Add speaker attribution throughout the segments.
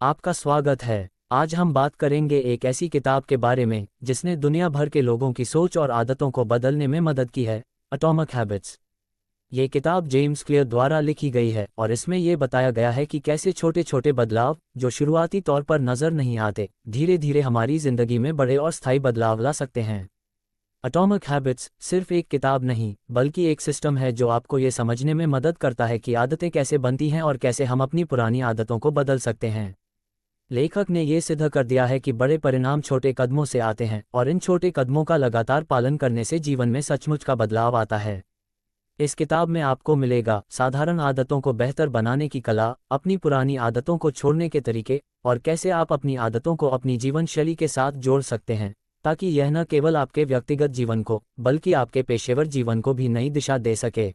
Speaker 1: आपका स्वागत है। आज हम बात करेंगे एक ऐसी किताब के बारे में जिसने दुनिया भर के लोगों की सोच और आदतों को बदलने में मदद की है, एटॉमिक हैबिट्स। ये किताब जेम्स क्लियर द्वारा लिखी गई है और इसमें ये बताया गया है कि कैसे छोटे छोटे बदलाव, जो शुरुआती तौर पर नज़र नहीं आते, धीरे धीरे हमारी ज़िंदगी में बड़े और स्थायी बदलाव ला सकते हैं। एटॉमिक हैबिट्स सिर्फ एक किताब नहीं, बल्कि एक सिस्टम है जो आपको ये समझने में मदद करता है कि आदतें कैसे बनती हैं और कैसे हम अपनी पुरानी आदतों को बदल सकते हैं। लेखक ने ये सिद्ध कर दिया है कि बड़े परिणाम छोटे कदमों से आते हैं और इन छोटे कदमों का लगातार पालन करने से जीवन में सचमुच का बदलाव आता है। इस किताब में आपको मिलेगा साधारण आदतों को बेहतर बनाने की कला, अपनी पुरानी आदतों को छोड़ने के तरीके, और कैसे आप अपनी आदतों को अपनी जीवन शैली के साथ जोड़ सकते हैं, ताकि यह न केवल आपके व्यक्तिगत जीवन को बल्कि आपके पेशेवर जीवन को भी नई दिशा दे सके।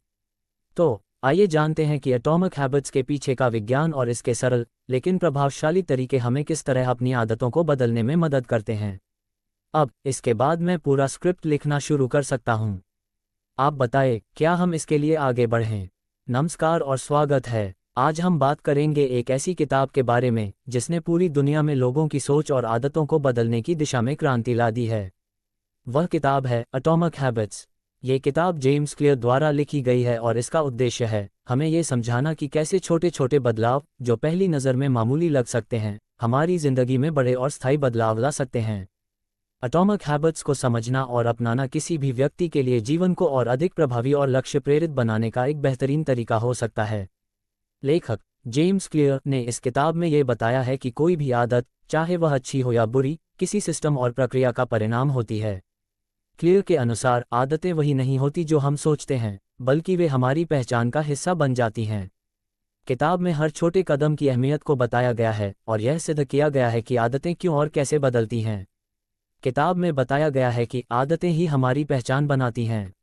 Speaker 1: तो आइए जानते हैं कि एटॉमिक हैबिट्स के पीछे का विज्ञान और इसके सरल लेकिन प्रभावशाली तरीके हमें किस तरह अपनी आदतों को बदलने में मदद करते हैं। अब इसके बाद मैं पूरा स्क्रिप्ट लिखना शुरू कर सकता हूं। आप बताएं, क्या हम इसके लिए आगे बढ़ें? नमस्कार और स्वागत है। आज हम बात करेंगे एक ऐसी किताब के बारे में जिसने पूरी दुनिया में लोगों की सोच और आदतों को बदलने की दिशा में क्रांति ला दी है। वह किताब है एटॉमिक हैबिट्स। ये किताब जेम्स क्लियर द्वारा लिखी गई है और इसका उद्देश्य है हमें ये समझाना कि कैसे छोटे छोटे बदलाव, जो पहली नज़र में मामूली लग सकते हैं, हमारी ज़िंदगी में बड़े और स्थायी बदलाव ला सकते हैं। एटॉमिक हैबिट्स को समझना और अपनाना किसी भी व्यक्ति के लिए जीवन को और अधिक प्रभावी और लक्ष्य प्रेरित बनाने का एक बेहतरीन तरीका हो सकता है। लेखक जेम्स क्लियर ने इस किताब में ये बताया है कि कोई भी आदत, चाहे वह अच्छी हो या बुरी, किसी सिस्टम और प्रक्रिया का परिणाम होती है। क्लियर के अनुसार आदतें वही नहीं होती जो हम सोचते हैं, बल्कि वे हमारी पहचान का हिस्सा बन जाती हैं। किताब में हर छोटे कदम की अहमियत को बताया गया है और यह सिद्ध किया गया है कि आदतें क्यों और कैसे बदलती हैं। किताब में बताया गया है कि आदतें ही हमारी पहचान बनाती हैं।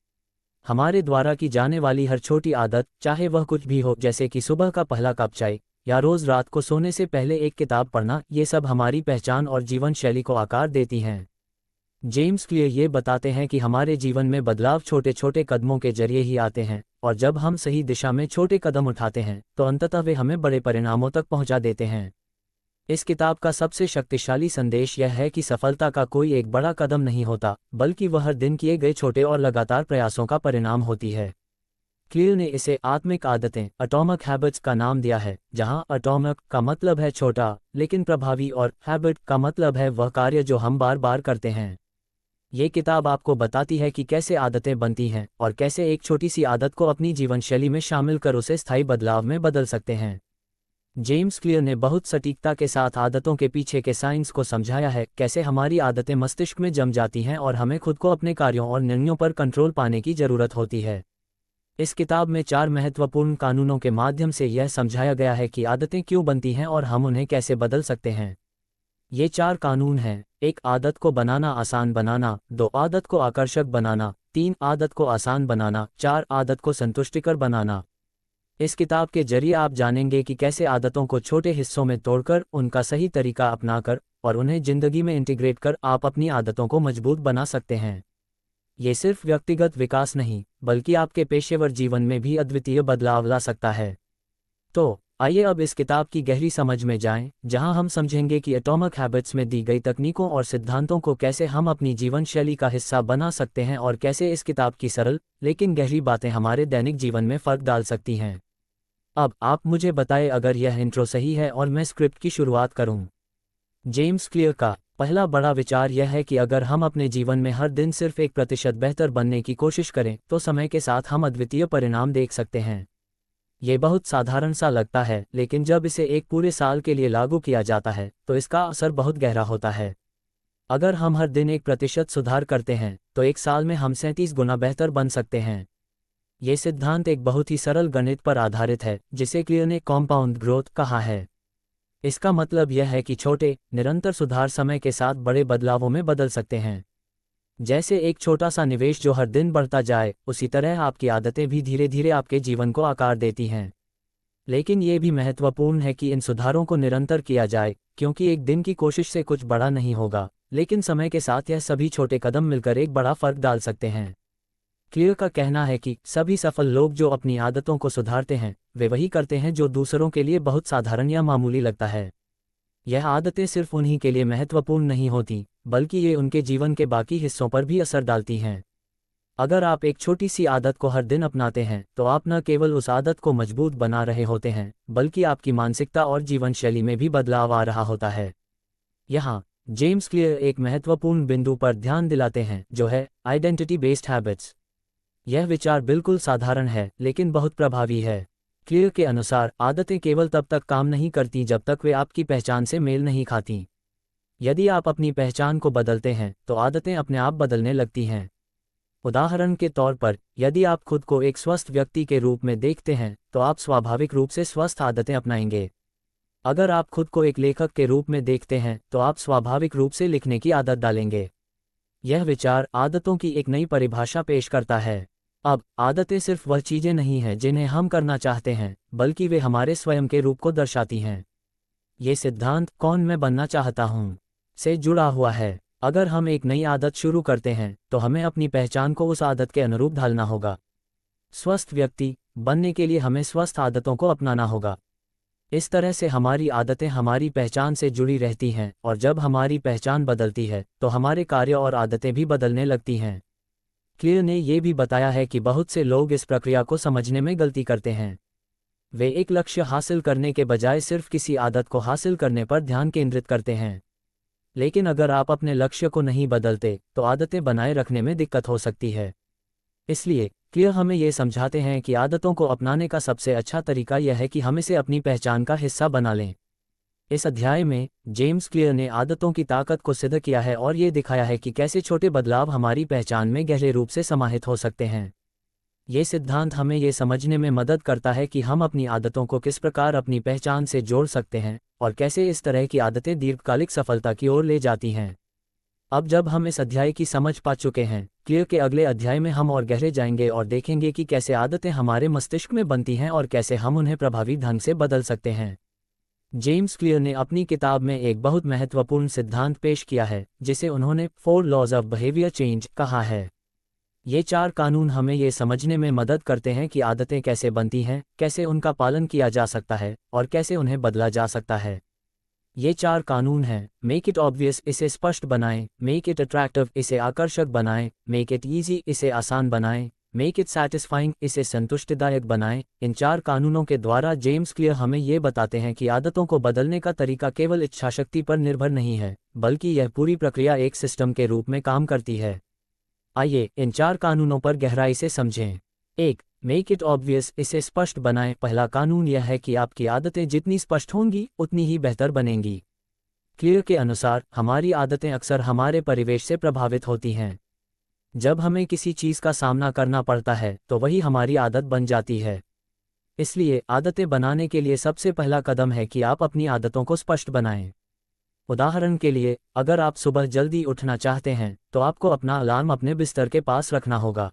Speaker 1: हमारे द्वारा की जाने वाली हर छोटी आदत, चाहे वह कुछ भी हो, जैसे कि सुबह का पहला कप चाय या रोज़ रात को सोने से पहले एक किताब पढ़ना, ये सब हमारी पहचान और जीवन शैली को आकार देती हैं। जेम्स क्लियर ये बताते हैं कि हमारे जीवन में बदलाव छोटे छोटे कदमों के जरिए ही आते हैं, और जब हम सही दिशा में छोटे कदम उठाते हैं तो अंततः वे हमें बड़े परिणामों तक पहुंचा देते हैं। इस किताब का सबसे शक्तिशाली संदेश यह है कि सफलता का कोई एक बड़ा कदम नहीं होता, बल्कि वह हर दिन किए गए छोटे और लगातार प्रयासों का परिणाम होती है। क्लियर ने इसे आत्मिक आदतें, एटॉमिक हैबिट्स का नाम दिया है, जहां एटॉमिक का मतलब है छोटा लेकिन प्रभावी और हैबिट का मतलब है वह कार्य जो हम बार बार करते हैं। ये किताब आपको बताती है कि कैसे आदतें बनती हैं और कैसे एक छोटी सी आदत को अपनी जीवन शैली में शामिल कर उसे स्थायी बदलाव में बदल सकते हैं। जेम्स क्लियर ने बहुत सटीकता के साथ आदतों के पीछे के साइंस को समझाया है, कैसे हमारी आदतें मस्तिष्क में जम जाती हैं और हमें खुद को अपने कार्यों और निर्णयों पर कंट्रोल पाने की ज़रूरत होती है। इस किताब में 4 महत्वपूर्ण कानूनों के माध्यम से यह समझाया गया है कि आदतें क्यों बनती हैं और हम उन्हें कैसे बदल सकते हैं। ये 4 कानून हैं: 1 आदत को बनाना आसान बनाना, 2 आदत को आकर्षक बनाना, 3 आदत को आसान बनाना, 4 आदत को संतुष्टिकर बनाना। इस किताब के जरिए आप जानेंगे कि कैसे आदतों को छोटे हिस्सों में तोड़कर, उनका सही तरीका अपनाकर और उन्हें जिंदगी में इंटीग्रेट कर आप अपनी आदतों को मजबूत बना सकते हैं। ये सिर्फ व्यक्तिगत विकास नहीं, बल्कि आपके पेशेवर जीवन में भी अद्वितीय बदलाव ला सकता है। तो आइए अब इस किताब की गहरी समझ में जाएं, जहां हम समझेंगे कि एटॉमिक हैबिट्स में दी गई तकनीकों और सिद्धांतों को कैसे हम अपनी जीवन शैली का हिस्सा बना सकते हैं और कैसे इस किताब की सरल लेकिन गहरी बातें हमारे दैनिक जीवन में फ़र्क डाल सकती हैं। अब आप मुझे बताएं अगर यह इंट्रो सही है और मैं स्क्रिप्ट की शुरुआत करूं। जेम्स क्लियर का पहला बड़ा विचार यह है कि अगर हम अपने जीवन में हर दिन सिर्फ 1% बेहतर बनने की कोशिश करें तो समय के साथ हम अद्वितीय परिणाम देख सकते हैं। ये बहुत साधारण सा लगता है, लेकिन जब इसे एक पूरे साल के लिए लागू किया जाता है तो इसका असर बहुत गहरा होता है। अगर हम हर दिन 1% सुधार करते हैं तो एक साल में हम 37 गुना बेहतर बन सकते हैं। ये सिद्धांत एक बहुत ही सरल गणित पर आधारित है, जिसे क्लियर ने कॉम्पाउंड ग्रोथ कहा है। इसका मतलब यह है कि छोटे, निरंतर सुधार समय के साथ बड़े बदलावों में बदल सकते हैं। जैसे एक छोटा सा निवेश जो हर दिन बढ़ता जाए, उसी तरह आपकी आदतें भी धीरे धीरे आपके जीवन को आकार देती हैं। लेकिन ये भी महत्वपूर्ण है कि इन सुधारों को निरंतर किया जाए, क्योंकि एक दिन की कोशिश से कुछ बड़ा नहीं होगा, लेकिन समय के साथ यह सभी छोटे कदम मिलकर एक बड़ा फर्क डाल सकते हैं। क्लियर का कहना है कि सभी सफल लोग जो अपनी आदतों को सुधारते हैं, वे वही करते हैं जो दूसरों के लिए बहुत साधारण या मामूली लगता है। यह आदतें सिर्फ उन्हीं के लिए महत्वपूर्ण नहीं होती, बल्कि ये उनके जीवन के बाकी हिस्सों पर भी असर डालती हैं। अगर आप एक छोटी सी आदत को हर दिन अपनाते हैं तो आप न केवल उस आदत को मजबूत बना रहे होते हैं, बल्कि आपकी मानसिकता और जीवन शैली में भी बदलाव आ रहा होता है। यहाँ जेम्स क्लियर एक महत्वपूर्ण बिंदु पर ध्यान दिलाते हैं, जो है आइडेंटिटी बेस्ड हैबिट्स। यह विचार बिल्कुल साधारण है लेकिन बहुत प्रभावी है। क्लियर के अनुसार आदतें केवल तब तक काम नहीं करती जब तक वे आपकी पहचान से मेल नहीं खाती। यदि आप अपनी पहचान को बदलते हैं तो आदतें अपने आप बदलने लगती हैं। उदाहरण के तौर पर, यदि आप खुद को एक स्वस्थ व्यक्ति के रूप में देखते हैं तो आप स्वाभाविक रूप से स्वस्थ आदतें अपनाएंगे। अगर आप खुद को एक लेखक के रूप में देखते हैं तो आप स्वाभाविक रूप से लिखने की आदत डालेंगे। यह विचार आदतों की एक नई परिभाषा पेश करता है। अब आदतें सिर्फ वह चीजें नहीं हैं जिन्हें हम करना चाहते हैं, बल्कि वे हमारे स्वयं के रूप को दर्शाती हैं। ये सिद्धांत कौन मैं बनना चाहता हूँ से जुड़ा हुआ है। अगर हम एक नई आदत शुरू करते हैं तो हमें अपनी पहचान को उस आदत के अनुरूप ढालना होगा। स्वस्थ व्यक्ति बनने के लिए हमें स्वस्थ आदतों को अपनाना होगा। इस तरह से हमारी आदतें हमारी पहचान से जुड़ी रहती हैं, और जब हमारी पहचान बदलती है तो हमारे कार्य और आदतें भी बदलने लगती हैं। क्लियर ने यह भी बताया है कि बहुत से लोग इस प्रक्रिया को समझने में गलती करते हैं। वे एक लक्ष्य हासिल करने के बजाय सिर्फ किसी आदत को हासिल करने पर ध्यान केंद्रित करते हैं। लेकिन अगर आप अपने लक्ष्य को नहीं बदलते तो आदतें बनाए रखने में दिक्कत हो सकती है। इसलिए क्लियर हमें ये समझाते हैं कि आदतों को अपनाने का सबसे अच्छा तरीका यह है कि हम इसे अपनी पहचान का हिस्सा बना लें। इस अध्याय में जेम्स क्लियर ने आदतों की ताकत को सिद्ध किया है और ये दिखाया है कि कैसे छोटे बदलाव हमारी पहचान में गहरे रूप से समाहित हो सकते हैं। ये सिद्धांत हमें ये समझने में मदद करता है कि हम अपनी आदतों को किस प्रकार अपनी पहचान से जोड़ सकते हैं और कैसे इस तरह की आदतें दीर्घकालिक सफलता की ओर ले जाती हैं। अब जब हम इस अध्याय की समझ पा चुके हैं, क्लियर के अगले अध्याय में हम और गहरे जाएंगे और देखेंगे कि कैसे आदतें हमारे मस्तिष्क में बनती हैं और कैसे हम उन्हें प्रभावी ढंग से बदल सकते हैं। जेम्स क्लियर ने अपनी किताब में एक बहुत महत्वपूर्ण सिद्धांत पेश किया है, जिसे उन्होंने 4 लॉज ऑफ बिहेवियर चेंज कहा है। ये 4 कानून हमें ये समझने में मदद करते हैं कि आदतें कैसे बनती हैं, कैसे उनका पालन किया जा सकता है और कैसे उन्हें बदला जा सकता है। ये 4 कानून हैं: मेक इट ऑब्वियस, इसे स्पष्ट बनाएं; मेक इट अट्रैक्टिव, इसे आकर्षक बनाएं; मेक इट ईजी, इसे आसान बनाएं; मेक इट सैटिस्फाइंग, इसे संतुष्टिदायक बनाएं। इन 4 कानूनों के द्वारा जेम्स क्लियर हमें ये बताते हैं कि आदतों को बदलने का तरीका केवल इच्छाशक्ति पर निर्भर नहीं है, बल्कि यह पूरी प्रक्रिया एक सिस्टम के रूप में काम करती है। आइए इन 4 कानूनों पर गहराई से समझें। 1. मेक इट ऑब्वियस, इसे स्पष्ट बनाएं। पहला कानून यह है कि आपकी आदतें जितनी स्पष्ट होंगी उतनी ही बेहतर बनेंगी। क्लियर के अनुसार हमारी आदतें अक्सर हमारे परिवेश से प्रभावित होती हैं। जब हमें किसी चीज़ का सामना करना पड़ता है तो वही हमारी आदत बन जाती है। इसलिए आदतें बनाने के लिए सबसे पहला कदम है कि आप अपनी आदतों को स्पष्ट बनाएं। उदाहरण के लिए, अगर आप सुबह जल्दी उठना चाहते हैं तो आपको अपना अलार्म अपने बिस्तर के पास रखना होगा।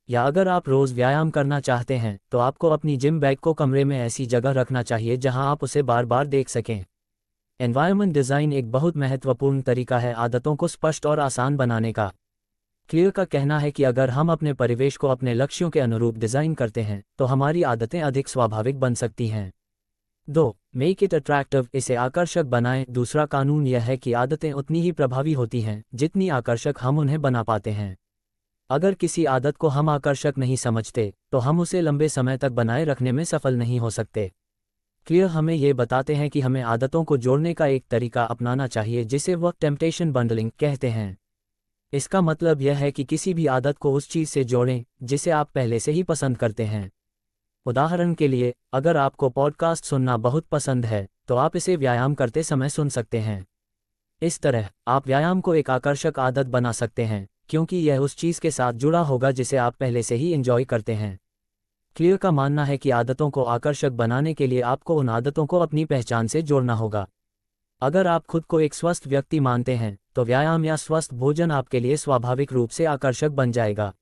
Speaker 1: या अगर आप रोज़ व्यायाम करना चाहते हैं तो आपको अपनी जिम बैग को कमरे में ऐसी जगह रखना चाहिए जहां आप उसे बार बार देख सकें। एनवायरनमेंट डिज़ाइन एक बहुत महत्वपूर्ण तरीका है आदतों को स्पष्ट और आसान बनाने का। क्लियर का कहना है कि अगर हम अपने परिवेश को अपने लक्ष्यों के अनुरूप डिज़ाइन करते हैं तो हमारी आदतें अधिक स्वाभाविक बन सकती हैं। 2. मेक इट अट्रैक्टिव, इसे आकर्षक बनाएं। दूसरा कानून यह है कि आदतें उतनी ही प्रभावी होती हैं जितनी आकर्षक हम उन्हें बना पाते हैं। अगर किसी आदत को हम आकर्षक नहीं समझते तो हम उसे लंबे समय तक बनाए रखने में सफल नहीं हो सकते। क्लियर हमें ये बताते हैं कि हमें आदतों को जोड़ने का एक तरीका अपनाना चाहिए जिसे वह टेम्पटेशन बंडलिंग कहते हैं। इसका मतलब यह है कि किसी भी आदत को उस चीज़ से जोड़ें जिसे आप पहले से ही पसंद करते हैं। उदाहरण के लिए, अगर आपको पॉडकास्ट सुनना बहुत पसंद है तो आप इसे व्यायाम करते समय सुन सकते हैं। इस तरह आप व्यायाम को एक आकर्षक आदत बना सकते हैं क्योंकि यह उस चीज़ के साथ जुड़ा होगा जिसे आप पहले से ही एंजॉय करते हैं। क्लियर का मानना है कि आदतों को आकर्षक बनाने के लिए आपको उन आदतों को अपनी पहचान से जोड़ना होगा। अगर आप खुद को एक स्वस्थ व्यक्ति मानते हैं तो व्यायाम या स्वस्थ भोजन आपके लिए स्वाभाविक रूप से आकर्षक बन जाएगा।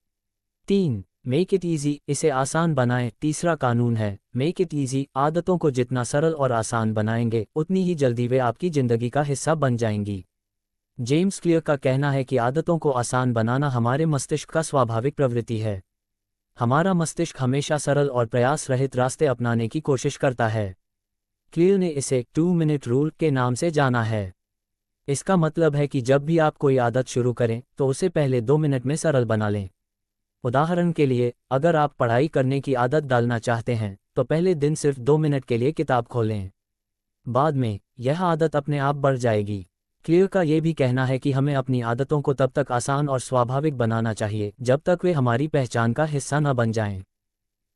Speaker 1: 3. मेक इट ईजी, इसे आसान बनाएं। तीसरा कानून है मेक इट ईजी। आदतों को जितना सरल और आसान बनाएंगे उतनी ही जल्दी वे आपकी ज़िंदगी का हिस्सा बन जाएंगी। जेम्स क्लियर का कहना है कि आदतों को आसान बनाना हमारे मस्तिष्क का स्वाभाविक प्रवृत्ति है। हमारा मस्तिष्क हमेशा सरल और प्रयास रहित रास्ते अपनाने की कोशिश करता है। क्लियर ने इसे 2 मिनट रूल के नाम से जाना है। इसका मतलब है कि जब भी आप कोई आदत शुरू करें तो उसे पहले 2 मिनट में सरल बना लें। उदाहरण के लिए, अगर आप पढ़ाई करने की आदत डालना चाहते हैं तो पहले दिन सिर्फ 2 मिनट के लिए किताब खोलें। बाद में यह आदत अपने आप बढ़ जाएगी। क्लियर का ये भी कहना है कि हमें अपनी आदतों को तब तक आसान और स्वाभाविक बनाना चाहिए जब तक वे हमारी पहचान का हिस्सा न बन जाएं।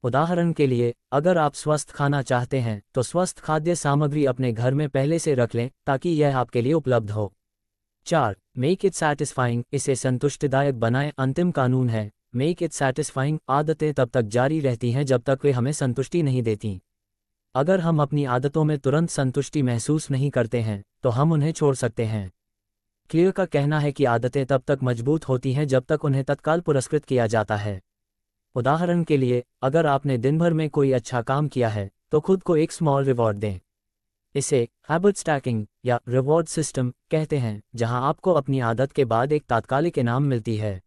Speaker 1: उदाहरण के लिए, अगर आप स्वस्थ खाना चाहते हैं तो स्वस्थ खाद्य सामग्री अपने घर में पहले से रख लें ताकि यह आपके लिए उपलब्ध हो। 4. मेक इट सैटिस्फाइंग, इसे संतुष्टिदायक बनाएं। अंतिम कानून है, मेक इट सैटिस्फाइंग। आदतें तब तक जारी रहती हैं जब तक वे हमें संतुष्टि नहीं देती। अगर हम अपनी आदतों में तुरंत संतुष्टि महसूस नहीं करते हैं तो हम उन्हें छोड़ सकते हैं। क्लियर का कहना है कि आदतें तब तक मजबूत होती हैं जब तक उन्हें तत्काल पुरस्कृत किया जाता है। उदाहरण के लिए, अगर आपने दिन भर में कोई अच्छा काम किया है तो खुद को एक स्मॉल रिवॉर्ड दें। इसे हैबिट स्टैकिंग या रिवॉर्ड सिस्टम कहते हैं, जहां आपको अपनी आदत के बाद एक तात्कालिक इनाम मिलती है।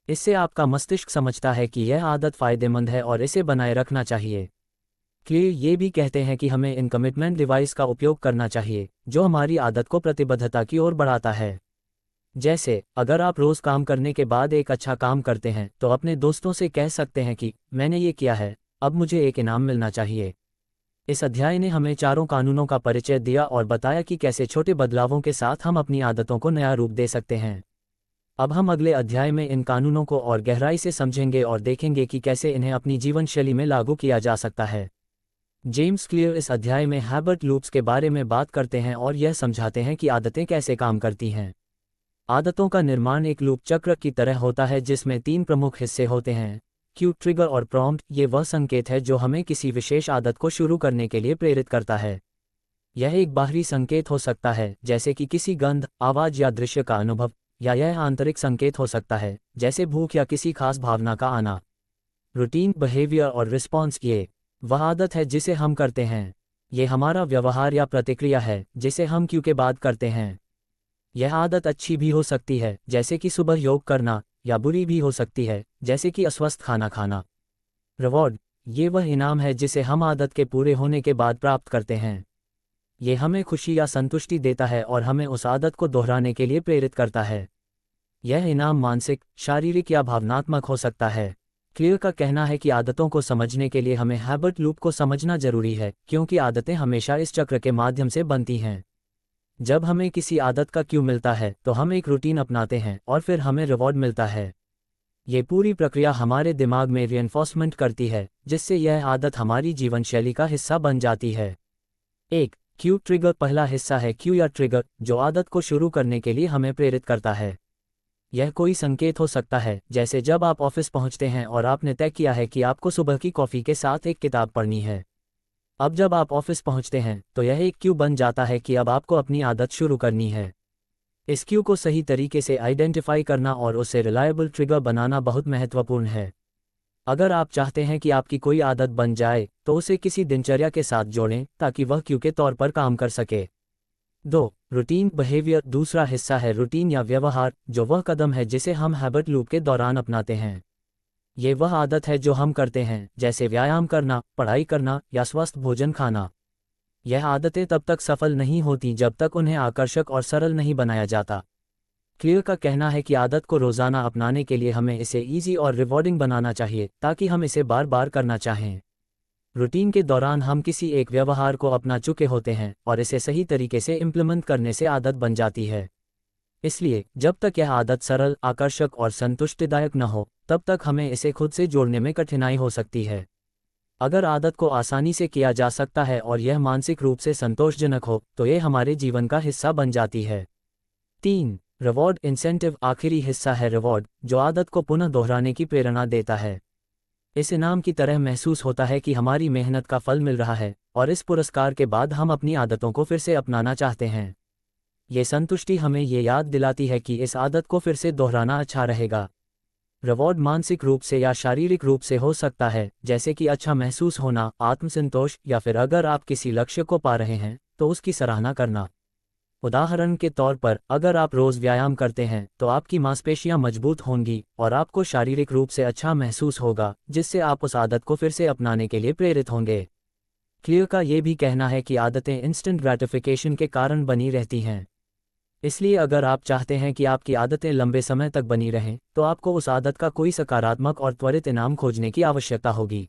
Speaker 1: इससे आपका मस्तिष्क समझता है कि यह आदत फ़ायदेमंद है और इसे बनाए रखना चाहिए। क्लियर ये भी कहते हैं कि हमें इन कमिटमेंट डिवाइस का उपयोग करना चाहिए जो हमारी आदत को प्रतिबद्धता की ओर बढ़ाता है। जैसे, अगर आप रोज़ काम करने के बाद एक अच्छा काम करते हैं तो अपने दोस्तों से कह सकते हैं कि मैंने ये किया है, अब मुझे एक इनाम मिलना चाहिए। इस अध्याय ने हमें चारों कानूनों का परिचय दिया और बताया कि कैसे छोटे बदलावों के साथ हम अपनी आदतों को नया रूप दे सकते हैं। अब हम अगले अध्याय में इन कानूनों को और गहराई से समझेंगे और देखेंगे कि कैसे इन्हें अपनी जीवन शैली में लागू किया जा सकता है। जेम्स क्लियर इस अध्याय में हैबिट लूप्स के बारे में बात करते हैं और यह समझाते हैं कि आदतें कैसे काम करती हैं। आदतों का निर्माण एक लूप चक्र की तरह होता है जिसमें 3 प्रमुख हिस्से होते हैं, क्यू, ट्रिगर और प्रॉम्प्ट। ये वह संकेत है जो हमें किसी विशेष आदत को शुरू करने के लिए प्रेरित करता है। यह एक बाहरी संकेत हो सकता है, जैसे कि किसी गंध, आवाज़ या दृश्य का अनुभव, या यह आंतरिक संकेत हो सकता है, जैसे भूख या किसी खास भावना का आना। रूटीन, बिहेवियर और रिस्पॉन्स, ये वह आदत है जिसे हम करते हैं। ये हमारा व्यवहार या प्रतिक्रिया है जिसे हम क्यू के बाद करते हैं। यह आदत अच्छी भी हो सकती है, जैसे कि सुबह योग करना, या बुरी भी हो सकती है, जैसे कि अस्वस्थ खाना खाना। रिवॉर्ड, ये वह इनाम है जिसे हम आदत के पूरे होने के बाद प्राप्त करते हैं। ये हमें खुशी या संतुष्टि देता है और हमें उस आदत को दोहराने के लिए प्रेरित करता है। यह इनाम मानसिक, शारीरिक या भावनात्मक हो सकता है। क्लियर का कहना है कि आदतों को समझने के लिए हमें हैबिट लूप को समझना जरूरी है, क्योंकि आदतें हमेशा इस चक्र के माध्यम से बनती हैं। जब हमें किसी आदत का क्यू मिलता है तो हम एक रूटीन अपनाते हैं और फिर हमें रिवॉर्ड मिलता है। ये पूरी प्रक्रिया हमारे दिमाग में रिइंफोर्समेंट करती है, जिससे यह आदत हमारी जीवन शैली का हिस्सा बन जाती है। एक क्यू ट्रिगर, पहला हिस्सा है क्यू या ट्रिगर, जो आदत को शुरू करने के लिए हमें प्रेरित करता है। यह कोई संकेत हो सकता है, जैसे जब आप ऑफिस पहुंचते हैं और आपने तय किया है कि आपको सुबह की कॉफ़ी के साथ एक किताब पढ़नी है। अब जब आप ऑफिस पहुंचते हैं तो यह एक क्यू बन जाता है कि अब आपको अपनी आदत शुरू करनी है। इस क्यू को सही तरीके से आइडेंटिफाई करना और उसे रिलायबल ट्रिगर बनाना बहुत महत्वपूर्ण है। अगर आप चाहते हैं कि आपकी कोई आदत बन जाए तो उसे किसी दिनचर्या के साथ जोड़ें ताकि वह क्यू के तौर पर काम कर सके। 2. रूटीन, बिहेवियर, दूसरा हिस्सा है रूटीन या व्यवहार, जो वह कदम है जिसे हम हैबिट लूप के दौरान अपनाते हैं। ये वह आदत है जो हम करते हैं, जैसे व्यायाम करना, पढ़ाई करना या स्वस्थ भोजन खाना। यह आदतें तब तक सफल नहीं होती जब तक उन्हें आकर्षक और सरल नहीं बनाया जाता। क्लियर का कहना है कि आदत को रोज़ाना अपनाने के लिए हमें इसे ईजी और रिवॉर्डिंग बनाना चाहिए ताकि हम इसे बार बार करना चाहें। रूटीन के दौरान हम किसी एक व्यवहार को अपना चुके होते हैं और इसे सही तरीके से इम्प्लीमेंट करने से आदत बन जाती है। इसलिए जब तक यह आदत सरल, आकर्षक और संतुष्टिदायक न हो, तब तक हमें इसे खुद से जोड़ने में कठिनाई हो सकती है। अगर आदत को आसानी से किया जा सकता है और यह मानसिक रूप से संतोषजनक हो, तो यह हमारे जीवन का हिस्सा बन जाती है। 3. रिवॉर्ड, इंसेंटिव, आखिरी हिस्सा है रिवॉर्ड, जो आदत को पुनः दोहराने की प्रेरणा देता है। इस इनाम की तरह महसूस होता है कि हमारी मेहनत का फल मिल रहा है और इस पुरस्कार के बाद हम अपनी आदतों को फिर से अपनाना चाहते हैं। ये संतुष्टि हमें ये याद दिलाती है कि इस आदत को फिर से दोहराना अच्छा रहेगा। रिवॉर्ड मानसिक रूप से या शारीरिक रूप से हो सकता है, जैसे कि अच्छा महसूस होना, आत्मसंतोष, या फिर अगर आप किसी लक्ष्य को पा रहे हैं तो उसकी सराहना करना। उदाहरण के तौर पर, अगर आप रोज़ व्यायाम करते हैं तो आपकी मांसपेशियां मजबूत होंगी और आपको शारीरिक रूप से अच्छा महसूस होगा, जिससे आप उस आदत को फिर से अपनाने के लिए प्रेरित होंगे। क्लियर का ये भी कहना है कि आदतें इंस्टेंट ग्रैटिफिकेशन के कारण बनी रहती हैं। इसलिए अगर आप चाहते हैं कि आपकी आदतें लंबे समय तक बनी रहें, तो आपको उस आदत का कोई सकारात्मक और त्वरित इनाम खोजने की आवश्यकता होगी।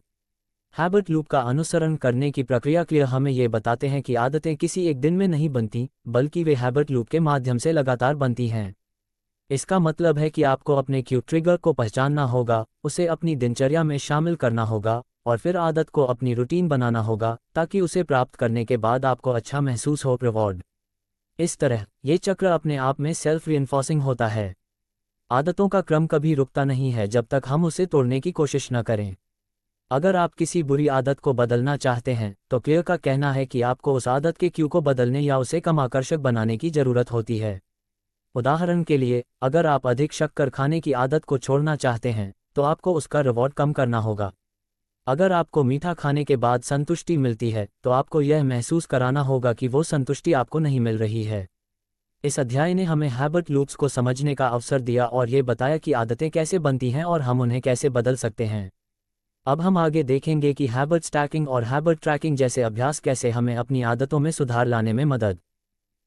Speaker 1: हैबिट लूप का अनुसरण करने की प्रक्रिया क्लियर हमें ये बताते हैं कि आदतें किसी एक दिन में नहीं बनती, बल्कि वे हैबिट लूप के माध्यम से लगातार बनती हैं। इसका मतलब है कि आपको अपने क्यू ट्रिगर को पहचानना होगा, उसे अपनी दिनचर्या में शामिल करना होगा, और फिर आदत को अपनी रूटीन बनाना होगा, ताकि उसे प्राप्त करने के बाद आपको अच्छा महसूस हो। रिवॉर्ड। इस तरह ये चक्र अपने आप में सेल्फ रिइंफोर्सिंग होता है। आदतों का क्रम कभी रुकता नहीं है जब तक हम उसे तोड़ने की कोशिश न करें। अगर आप किसी बुरी आदत को बदलना चाहते हैं, तो क्लियर का कहना है कि आपको उस आदत के क्यू को बदलने या उसे कम आकर्षक बनाने की जरूरत होती है। उदाहरण के लिए, अगर आप अधिक शक्कर खाने की आदत को छोड़ना चाहते हैं, तो आपको उसका रिवॉर्ड कम करना होगा। अगर आपको मीठा खाने के बाद संतुष्टि मिलती है, तो आपको यह महसूस कराना होगा कि वो संतुष्टि आपको नहीं मिल रही है। इस अध्याय ने हमें हैबिट लूप्स को समझने का अवसर दिया और ये बताया कि आदतें कैसे बनती हैं और हम उन्हें कैसे बदल सकते हैं। अब हम आगे देखेंगे कि हैबिट स्टैकिंग और हैबिट ट्रैकिंग जैसे अभ्यास कैसे हमें अपनी आदतों में सुधार लाने में मदद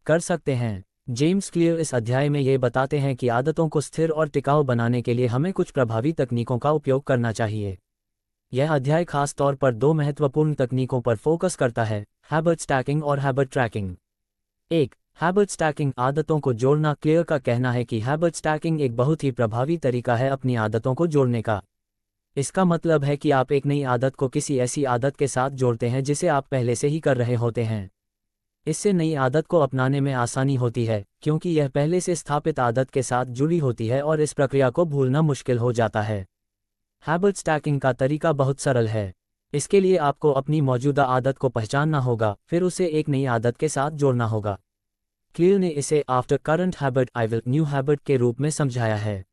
Speaker 1: कर सकते हैं। जेम्स क्लियर इस अध्याय में ये बताते हैं कि आदतों को स्थिर और टिकाऊ बनाने के लिए हमें कुछ प्रभावी तकनीकों का उपयोग करना चाहिए। यह अध्याय खास तौर पर दो महत्वपूर्ण तकनीकों पर फोकस करता है, हैबिट स्टैकिंग और हैबिट ट्रैकिंग। 1. हैबिट स्टैकिंग, आदतों को जोड़ना। क्लियर का कहना है कि हैबिट स्टैकिंग एक बहुत ही प्रभावी तरीका है अपनी आदतों को जोड़ने का। इसका मतलब है कि आप एक नई आदत को किसी ऐसी आदत के साथ जोड़ते हैं जिसे आप पहले से ही कर रहे होते हैं। इससे नई आदत को अपनाने में आसानी होती है, क्योंकि यह पहले से स्थापित आदत के साथ जुड़ी होती है और इस प्रक्रिया को भूलना मुश्किल हो जाता है। हैबिट स्टैकिंग का तरीका बहुत सरल है। इसके लिए आपको अपनी मौजूदा आदत को पहचानना होगा, फिर उसे एक नई आदत के साथ जोड़ना होगा। क्लियर ने इसे after current habit I will new habit के रूप में समझाया है।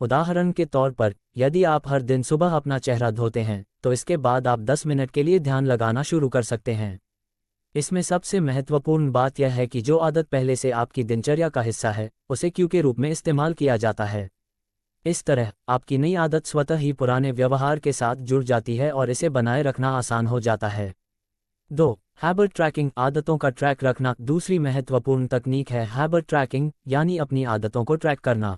Speaker 1: उदाहरण के तौर पर, यदि आप हर दिन सुबह अपना चेहरा धोते हैं, तो इसके बाद आप 10 मिनट के लिए ध्यान लगाना शुरू कर सकते हैं। इसमें सबसे महत्वपूर्ण बात यह है कि जो आदत पहले से आपकी दिनचर्या का हिस्सा है, उसे क्यू के रूप में इस्तेमाल किया जाता है। इस तरह आपकी नई आदत स्वतः ही पुराने व्यवहार के साथ जुड़ जाती है और इसे बनाए रखना आसान हो जाता है। 2. हैबिट ट्रैकिंग, आदतों का ट्रैक रखना। दूसरी महत्वपूर्ण तकनीक है हैबिट ट्रैकिंग, यानी अपनी आदतों को ट्रैक करना।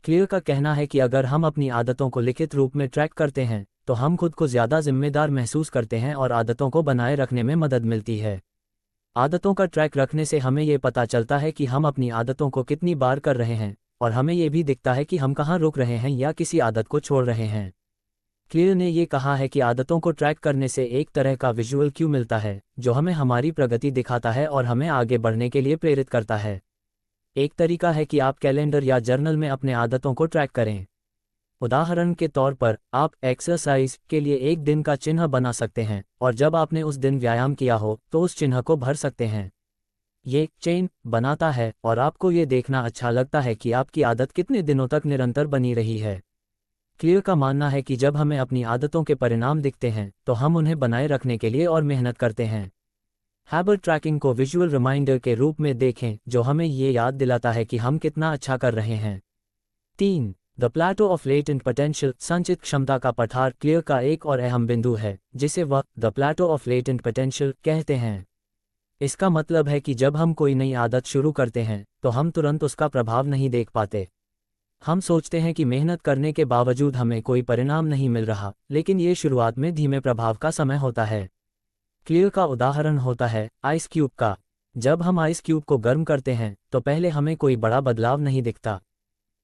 Speaker 1: क्लियर का कहना है कि अगर हम अपनी आदतों को लिखित रूप में ट्रैक करते हैं, तो हम खुद को ज़्यादा जिम्मेदार महसूस करते हैं और आदतों को बनाए रखने में मदद मिलती है। आदतों का ट्रैक रखने से हमें ये पता चलता है कि हम अपनी आदतों को कितनी बार कर रहे हैं, और हमें ये भी दिखता है कि हम कहाँ रुक रहे हैं या किसी आदत को छोड़ रहे हैं। क्लियर ने ये कहा है कि आदतों को ट्रैक करने से एक तरह का विजुअल क्यू मिलता है, जो हमें हमारी प्रगति दिखाता है और हमें आगे बढ़ने के लिए प्रेरित करता है। एक तरीका है कि आप कैलेंडर या जर्नल में अपने आदतों को ट्रैक करें। उदाहरण के तौर पर, आप एक्सरसाइज के लिए एक दिन का चिन्ह बना सकते हैं, और जब आपने उस दिन व्यायाम किया हो तो उस चिन्ह को भर सकते हैं। ये चेन बनाता है और आपको ये देखना अच्छा लगता है कि आपकी आदत कितने दिनों तक निरंतर बनी रही है। क्लियर का मानना है कि जब हमें अपनी आदतों के परिणाम दिखते हैं, तो हम उन्हें बनाए रखने के लिए और मेहनत करते हैं। हैबिट ट्रैकिंग को विजुअल रिमाइंडर के रूप में देखें, जो हमें ये याद दिलाता है कि हम कितना अच्छा कर रहे हैं। 3. The plateau of latent potential, संचित क्षमता का पठार। क्लियर का एक और अहम बिंदु है, जिसे वह the plateau of latent potential कहते हैं। इसका मतलब है कि जब हम कोई नई आदत शुरू करते हैं, तो हम तुरंत उसका प्रभाव नहीं देख पाते। हम सोचते हैं कि मेहनत करने के बावजूद हमें कोई परिणाम नहीं मिल रहा, लेकिन ये शुरुआत में धीमे प्रभाव का समय होता है। क्लियर का उदाहरण होता है आइस क्यूब का। जब हम आइस क्यूब को गर्म करते हैं, तो पहले हमें कोई बड़ा बदलाव नहीं दिखता,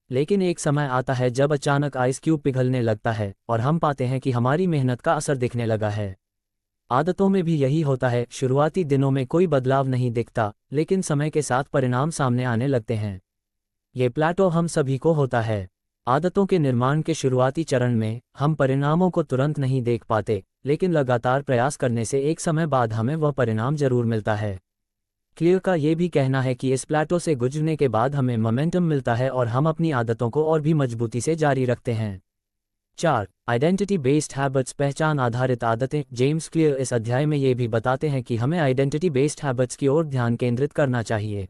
Speaker 1: लेकिन एक समय आता है जब अचानक आइस क्यूब पिघलने लगता है और हम पाते हैं कि हमारी मेहनत का असर दिखने लगा है। आदतों में भी यही होता है, शुरुआती दिनों में कोई बदलाव नहीं दिखता, लेकिन समय के साथ परिणाम सामने आने लगते हैं। ये प्लेटो हम सभी को होता है। आदतों के निर्माण के शुरुआती चरण में हम परिणामों को तुरंत नहीं देख पाते, लेकिन लगातार प्रयास करने से एक समय बाद हमें वह परिणाम जरूर मिलता है। क्लियर का ये भी कहना है कि इस प्लेटो से गुजरने के बाद हमें मोमेंटम मिलता है और हम अपनी आदतों को और भी मजबूती से जारी रखते हैं। 4. आइडेंटिटी बेस्ड हैबिट्स, पहचान आधारित आदतें। जेम्स क्लियर इस अध्याय में ये भी बताते हैं कि हमें आइडेंटिटी बेस्ड हैबिट्स की ओर ध्यान केंद्रित करना चाहिए।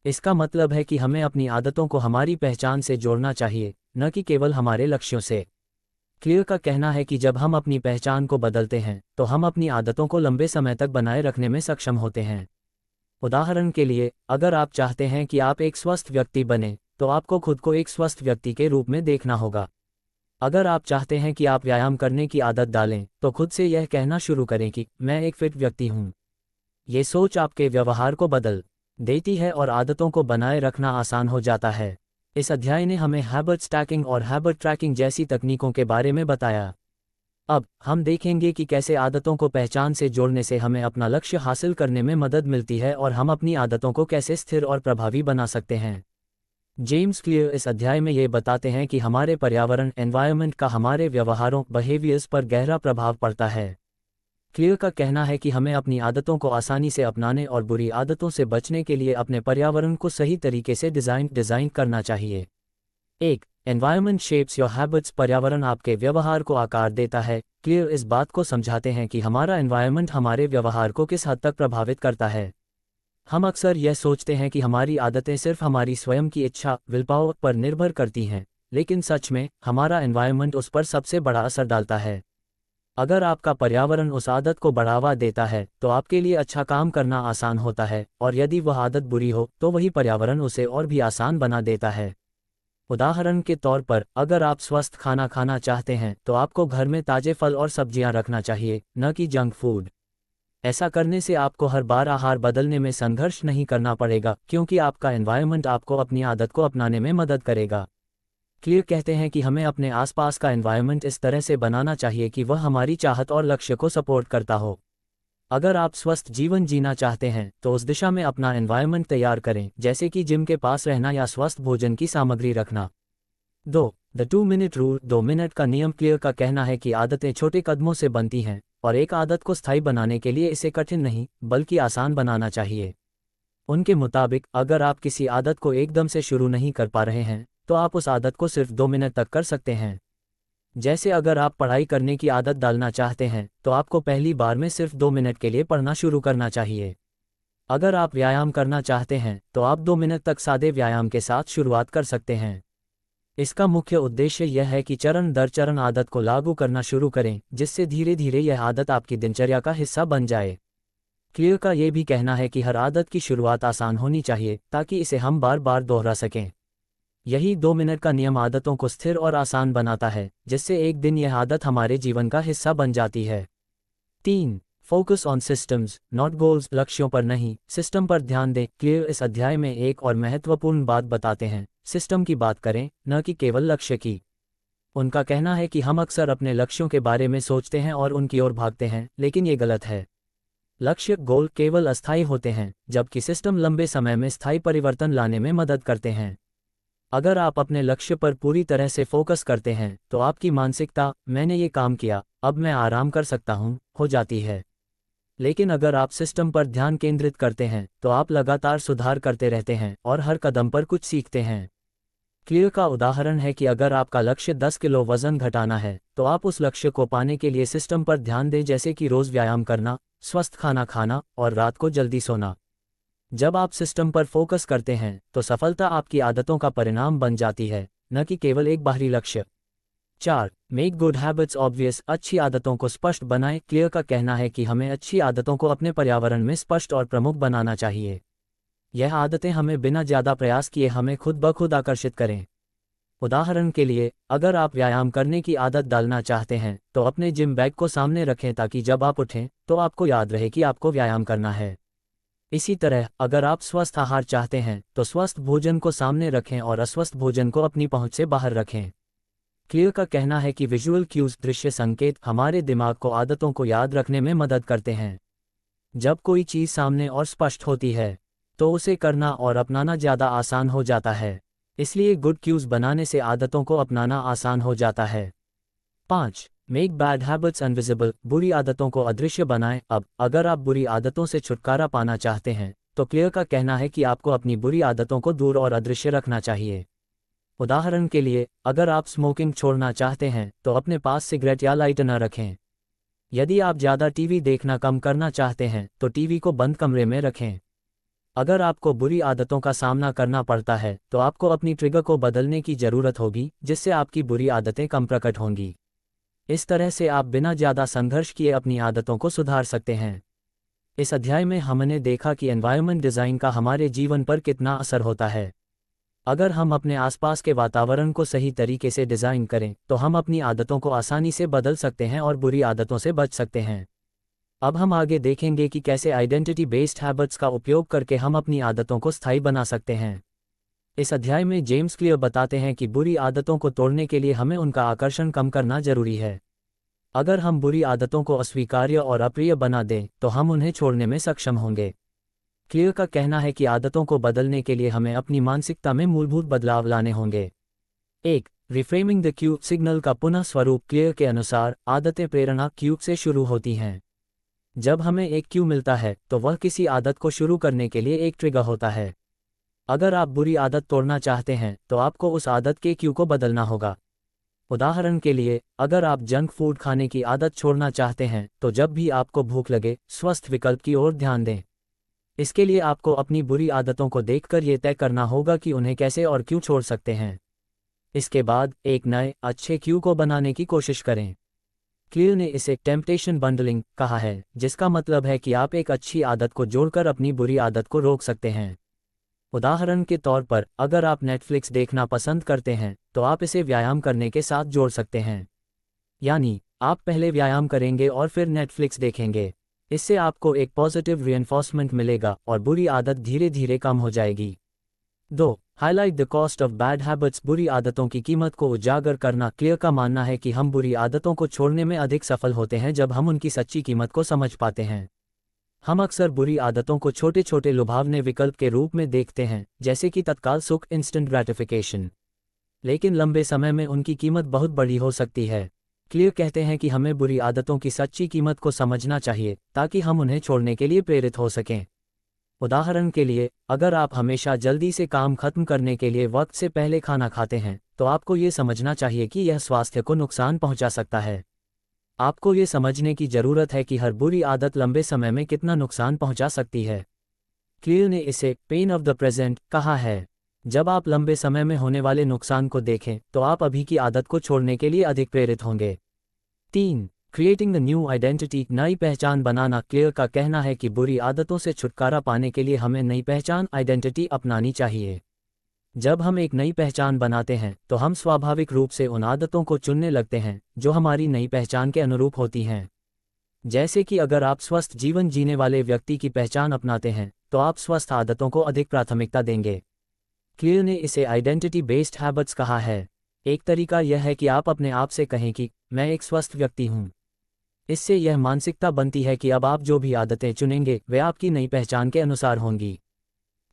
Speaker 1: इसका मतलब है कि हमें अपनी आदतों को हमारी पहचान से जोड़ना चाहिए, न कि केवल हमारे लक्ष्यों से। क्लियर का कहना है कि जब हम अपनी पहचान को बदलते हैं तो हम अपनी आदतों को लंबे समय तक बनाए रखने में सक्षम होते हैं। उदाहरण के लिए, अगर आप चाहते हैं कि आप एक स्वस्थ व्यक्ति बने, तो आपको खुद को एक स्वस्थ व्यक्ति के रूप में देखना होगा। अगर आप चाहते हैं कि आप व्यायाम करने की आदत डालें, तो खुद से यह कहना शुरू करें कि मैं एक फिट व्यक्ति हूँ। ये सोच आपके व्यवहार को बदल देती है और आदतों को बनाए रखना आसान हो जाता है। इस अध्याय ने हमें हैबिट स्टैकिंग और हैबिट ट्रैकिंग जैसी तकनीकों के बारे में बताया। अब हम देखेंगे कि कैसे आदतों को पहचान से जोड़ने से हमें अपना लक्ष्य हासिल करने में मदद मिलती है और हम अपनी आदतों को कैसे स्थिर और प्रभावी बना सकते हैं। जेम्स क्लियर इस अध्याय में ये बताते हैं कि हमारे पर्यावरण एनवायरनमेंट का हमारे व्यवहारों बिहेवियर्स पर गहरा प्रभाव पड़ता है। क्लियर का कहना है कि हमें अपनी आदतों को आसानी से अपनाने और बुरी आदतों से बचने के लिए अपने पर्यावरण को सही तरीके से डिज़ाइन करना चाहिए। 1. Environment shapes your habits. पर्यावरण आपके व्यवहार को आकार देता है। क्लियर इस बात को समझाते हैं कि हमारा एनवायरनमेंट हमारे व्यवहार को किस हद तक प्रभावित करता है। हम अक्सर यह सोचते हैं कि हमारी आदतें सिर्फ हमारी स्वयं की इच्छा विलपावर पर निर्भर करती हैं, लेकिन सच में हमारा एनवायरनमेंट उस पर सबसे बड़ा असर डालता है। अगर आपका पर्यावरण उस आदत को बढ़ावा देता है तो आपके लिए अच्छा काम करना आसान होता है, और यदि वह आदत बुरी हो तो वही पर्यावरण उसे और भी आसान बना देता है। उदाहरण के तौर पर, अगर आप स्वस्थ खाना खाना चाहते हैं तो आपको घर में ताजे फल और सब्जियां रखना चाहिए, न कि जंक फूड। ऐसा करने से आपको हर बार आहार बदलने में संघर्ष नहीं करना पड़ेगा, क्योंकि आपका एनवायरनमेंट आपको अपनी आदत को अपनाने में मदद करेगा। क्लियर कहते हैं कि हमें अपने आसपास का एनवायरनमेंट इस तरह से बनाना चाहिए कि वह हमारी चाहत और लक्ष्य को सपोर्ट करता हो। अगर आप स्वस्थ जीवन जीना चाहते हैं तो उस दिशा में अपना एनवायरनमेंट तैयार करें, जैसे कि जिम के पास रहना या स्वस्थ भोजन की सामग्री रखना। 2. The 2 minute rule. 2 मिनट का नियम। क्लियर का कहना है कि आदतें छोटे कदमों से बनती हैं, और एक आदत को स्थायी बनाने के लिए इसे कठिन नहीं बल्कि आसान बनाना चाहिए। उनके मुताबिक, अगर आप किसी आदत को एकदम से शुरू नहीं कर पा रहे हैं तो आप उस आदत को सिर्फ 2 मिनट तक कर सकते हैं। जैसे अगर आप पढ़ाई करने की आदत डालना चाहते हैं तो आपको पहली बार में सिर्फ 2 मिनट के लिए पढ़ना शुरू करना चाहिए। अगर आप व्यायाम करना चाहते हैं तो आप 2 मिनट तक सादे व्यायाम के साथ शुरुआत कर सकते हैं। इसका मुख्य उद्देश्य यह है कि चरण दर चरण आदत को लागू करना शुरू करें, जिससे धीरे धीरे यह आदत आपकी दिनचर्या का हिस्सा बन जाए। क्लियर का यह भी कहना है कि हर आदत की शुरुआत आसान होनी चाहिए ताकि इसे हम बार बार दोहरा सकें। यही 2 मिनट का नियम आदतों को स्थिर और आसान बनाता है, जिससे एक दिन यह आदत हमारे जीवन का हिस्सा बन जाती है। 3. Focus on systems not goals. लक्ष्यों पर नहीं, सिस्टम पर ध्यान दें। क्लियर इस अध्याय में एक और महत्वपूर्ण बात बताते हैं। सिस्टम की बात करें, न कि केवल लक्ष्य की। उनका कहना है कि हम अक्सर अपने लक्ष्यों के बारे में सोचते हैं और उनकी ओर भागते हैं, लेकिन ये गलत है। लक्ष्य गोल केवल अस्थायी होते हैं, जबकि सिस्टम लंबे समय में स्थायी परिवर्तन लाने में मदद करते हैं। अगर आप अपने लक्ष्य पर पूरी तरह से फोकस करते हैं तो आपकी मानसिकता मैंने ये काम किया, अब मैं आराम कर सकता हूँ हो जाती है। लेकिन अगर आप सिस्टम पर ध्यान केंद्रित करते हैं तो आप लगातार सुधार करते रहते हैं और हर कदम पर कुछ सीखते हैं। क्लियर का उदाहरण है कि अगर आपका लक्ष्य 10 किलो वजन घटाना है तो आप उस लक्ष्य को पाने के लिए सिस्टम पर ध्यान दें, जैसे कि रोज व्यायाम करना, स्वस्थ खाना खाना और रात को जल्दी सोना। जब आप सिस्टम पर फोकस करते हैं तो सफलता आपकी आदतों का परिणाम बन जाती है, न कि केवल एक बाहरी लक्ष्य। 4. Make good habits obvious. अच्छी आदतों को स्पष्ट बनाएं। क्लियर का कहना है कि हमें अच्छी आदतों को अपने पर्यावरण में स्पष्ट और प्रमुख बनाना चाहिए। यह आदतें हमें बिना ज़्यादा प्रयास किए हमें खुद ब खुद आकर्षित करें। उदाहरण के लिए, अगर आप व्यायाम करने की आदत डालना चाहते हैं तो अपने जिम बैग को सामने रखें ताकि जब आप उठें तो आपको याद रहे कि आपको व्यायाम करना है। इसी तरह, अगर आप स्वस्थ आहार चाहते हैं तो स्वस्थ भोजन को सामने रखें और अस्वस्थ भोजन को अपनी पहुंच से बाहर रखें। क्लियर का कहना है कि विजुअल क्यूज दृश्य संकेत हमारे दिमाग को आदतों को याद रखने में मदद करते हैं। जब कोई चीज़ सामने और स्पष्ट होती है तो उसे करना और अपनाना ज़्यादा आसान हो जाता है। इसलिए गुड क्यूज बनाने से आदतों को अपनाना आसान हो जाता है। 5. Make bad habits invisible. बुरी आदतों को अदृश्य बनाएं। अब अगर आप बुरी आदतों से छुटकारा पाना चाहते हैं तो क्लियर का कहना है कि आपको अपनी बुरी आदतों को दूर और अदृश्य रखना चाहिए। उदाहरण के लिए, अगर आप स्मोकिंग छोड़ना चाहते हैं तो अपने पास सिगरेट या लाइटर न रखें। यदि आप ज़्यादा टीवी देखना कम करना चाहते हैं तो टीवी को बंद कमरे में रखें। अगर आपको बुरी आदतों का सामना करना पड़ता है तो आपको अपनी ट्रिगर को बदलने की ज़रूरत होगी, जिससे आपकी बुरी आदतें कम प्रकट होंगी। इस तरह से आप बिना ज़्यादा संघर्ष किए अपनी आदतों को सुधार सकते हैं। इस अध्याय में हमने देखा कि एनवायरनमेंट डिज़ाइन का हमारे जीवन पर कितना असर होता है। अगर हम अपने आसपास के वातावरण को सही तरीके से डिज़ाइन करें तो हम अपनी आदतों को आसानी से बदल सकते हैं और बुरी आदतों से बच सकते हैं। अब हम आगे देखेंगे कि कैसे आइडेंटिटी बेस्ड हैबिट्स का उपयोग करके हम अपनी आदतों को स्थायी बना सकते हैं। इस अध्याय में जेम्स क्लियर बताते हैं कि बुरी आदतों को तोड़ने के लिए हमें उनका आकर्षण कम करना जरूरी है। अगर हम बुरी आदतों को अस्वीकार्य और अप्रिय बना दें तो हम उन्हें छोड़ने में सक्षम होंगे। क्लियर का कहना है कि आदतों को बदलने के लिए हमें अपनी मानसिकता में मूलभूत बदलाव लाने होंगे। 1. रिफ्रेमिंग द क्यू सिग्नल का पुनः स्वरूप। क्लियर के अनुसार आदतें प्रेरणा क्यूब से शुरू होती हैं। जब हमें एक क्यू मिलता है तो वह किसी आदत को शुरू करने के लिए एक ट्रिगर होता है। अगर आप बुरी आदत तोड़ना चाहते हैं तो आपको उस आदत के क्यू को बदलना होगा। उदाहरण के लिए, अगर आप जंक फूड खाने की आदत छोड़ना चाहते हैं तो जब भी आपको भूख लगे, स्वस्थ विकल्प की ओर ध्यान दें। इसके लिए आपको अपनी बुरी आदतों को देखकर यह तय करना होगा कि उन्हें कैसे और क्यों छोड़ सकते हैं। इसके बाद एक नए अच्छे क्यू को बनाने की कोशिश करें। क्लियर ने इसे टेम्पटेशन बंडलिंग कहा है, जिसका मतलब है कि आप एक अच्छी आदत को जोड़कर अपनी बुरी आदत को रोक सकते हैं। उदाहरण के तौर पर, अगर आप नेटफ्लिक्स देखना पसंद करते हैं तो आप इसे व्यायाम करने के साथ जोड़ सकते हैं। यानी आप पहले व्यायाम करेंगे और फिर नेटफ्लिक्स देखेंगे। इससे आपको एक पॉजिटिव रिइंफोर्समेंट मिलेगा और बुरी आदत धीरे धीरे कम हो जाएगी। 2. Highlight the cost of bad habits. बुरी आदतों की कीमत को उजागर करना। क्लियर का मानना है कि हम बुरी आदतों को छोड़ने में अधिक सफल होते हैं जब हम उनकी सच्ची कीमत को समझ पाते हैं। हम अक्सर बुरी आदतों को छोटे छोटे लुभावने विकल्प के रूप में देखते हैं, जैसे कि तत्काल सुख, इंस्टेंट ग्रेटिफिकेशन, लेकिन लंबे समय में उनकी कीमत बहुत बड़ी हो सकती है। क्लियर कहते हैं कि हमें बुरी आदतों की सच्ची कीमत को समझना चाहिए ताकि हम उन्हें छोड़ने के लिए प्रेरित हो सकें। उदाहरण के लिए, अगर आप हमेशा जल्दी से काम खत्म करने के लिए वक्त से पहले खाना खाते हैं तो आपको ये समझना चाहिए कि यह स्वास्थ्य को नुकसान पहुंचा सकता है। आपको ये समझने की ज़रूरत है कि हर बुरी आदत लंबे समय में कितना नुकसान पहुंचा सकती है। क्लियर ने इसे पेन ऑफ द प्रेजेंट कहा है। जब आप लंबे समय में होने वाले नुकसान को देखें तो आप अभी की आदत को छोड़ने के लिए अधिक प्रेरित होंगे। 3. Creating the new identity. नई पहचान बनाना। क्लियर का कहना है कि बुरी आदतों से छुटकारा पाने के लिए हमें नई पहचान आइडेंटिटी अपनानी चाहिए। जब हम एक नई पहचान बनाते हैं तो हम स्वाभाविक रूप से उन आदतों को चुनने लगते हैं जो हमारी नई पहचान के अनुरूप होती हैं। जैसे कि अगर आप स्वस्थ जीवन जीने वाले व्यक्ति की पहचान अपनाते हैं तो आप स्वस्थ आदतों को अधिक प्राथमिकता देंगे। क्लियर ने इसे आइडेंटिटी बेस्ड हैबिट्स कहा है। एक तरीका यह है कि आप अपने आप से कहें कि मैं एक स्वस्थ व्यक्ति हूँ। इससे यह मानसिकता बनती है कि अब आप जो भी आदतें चुनेंगे वे आपकी नई पहचान के अनुसार होंगी।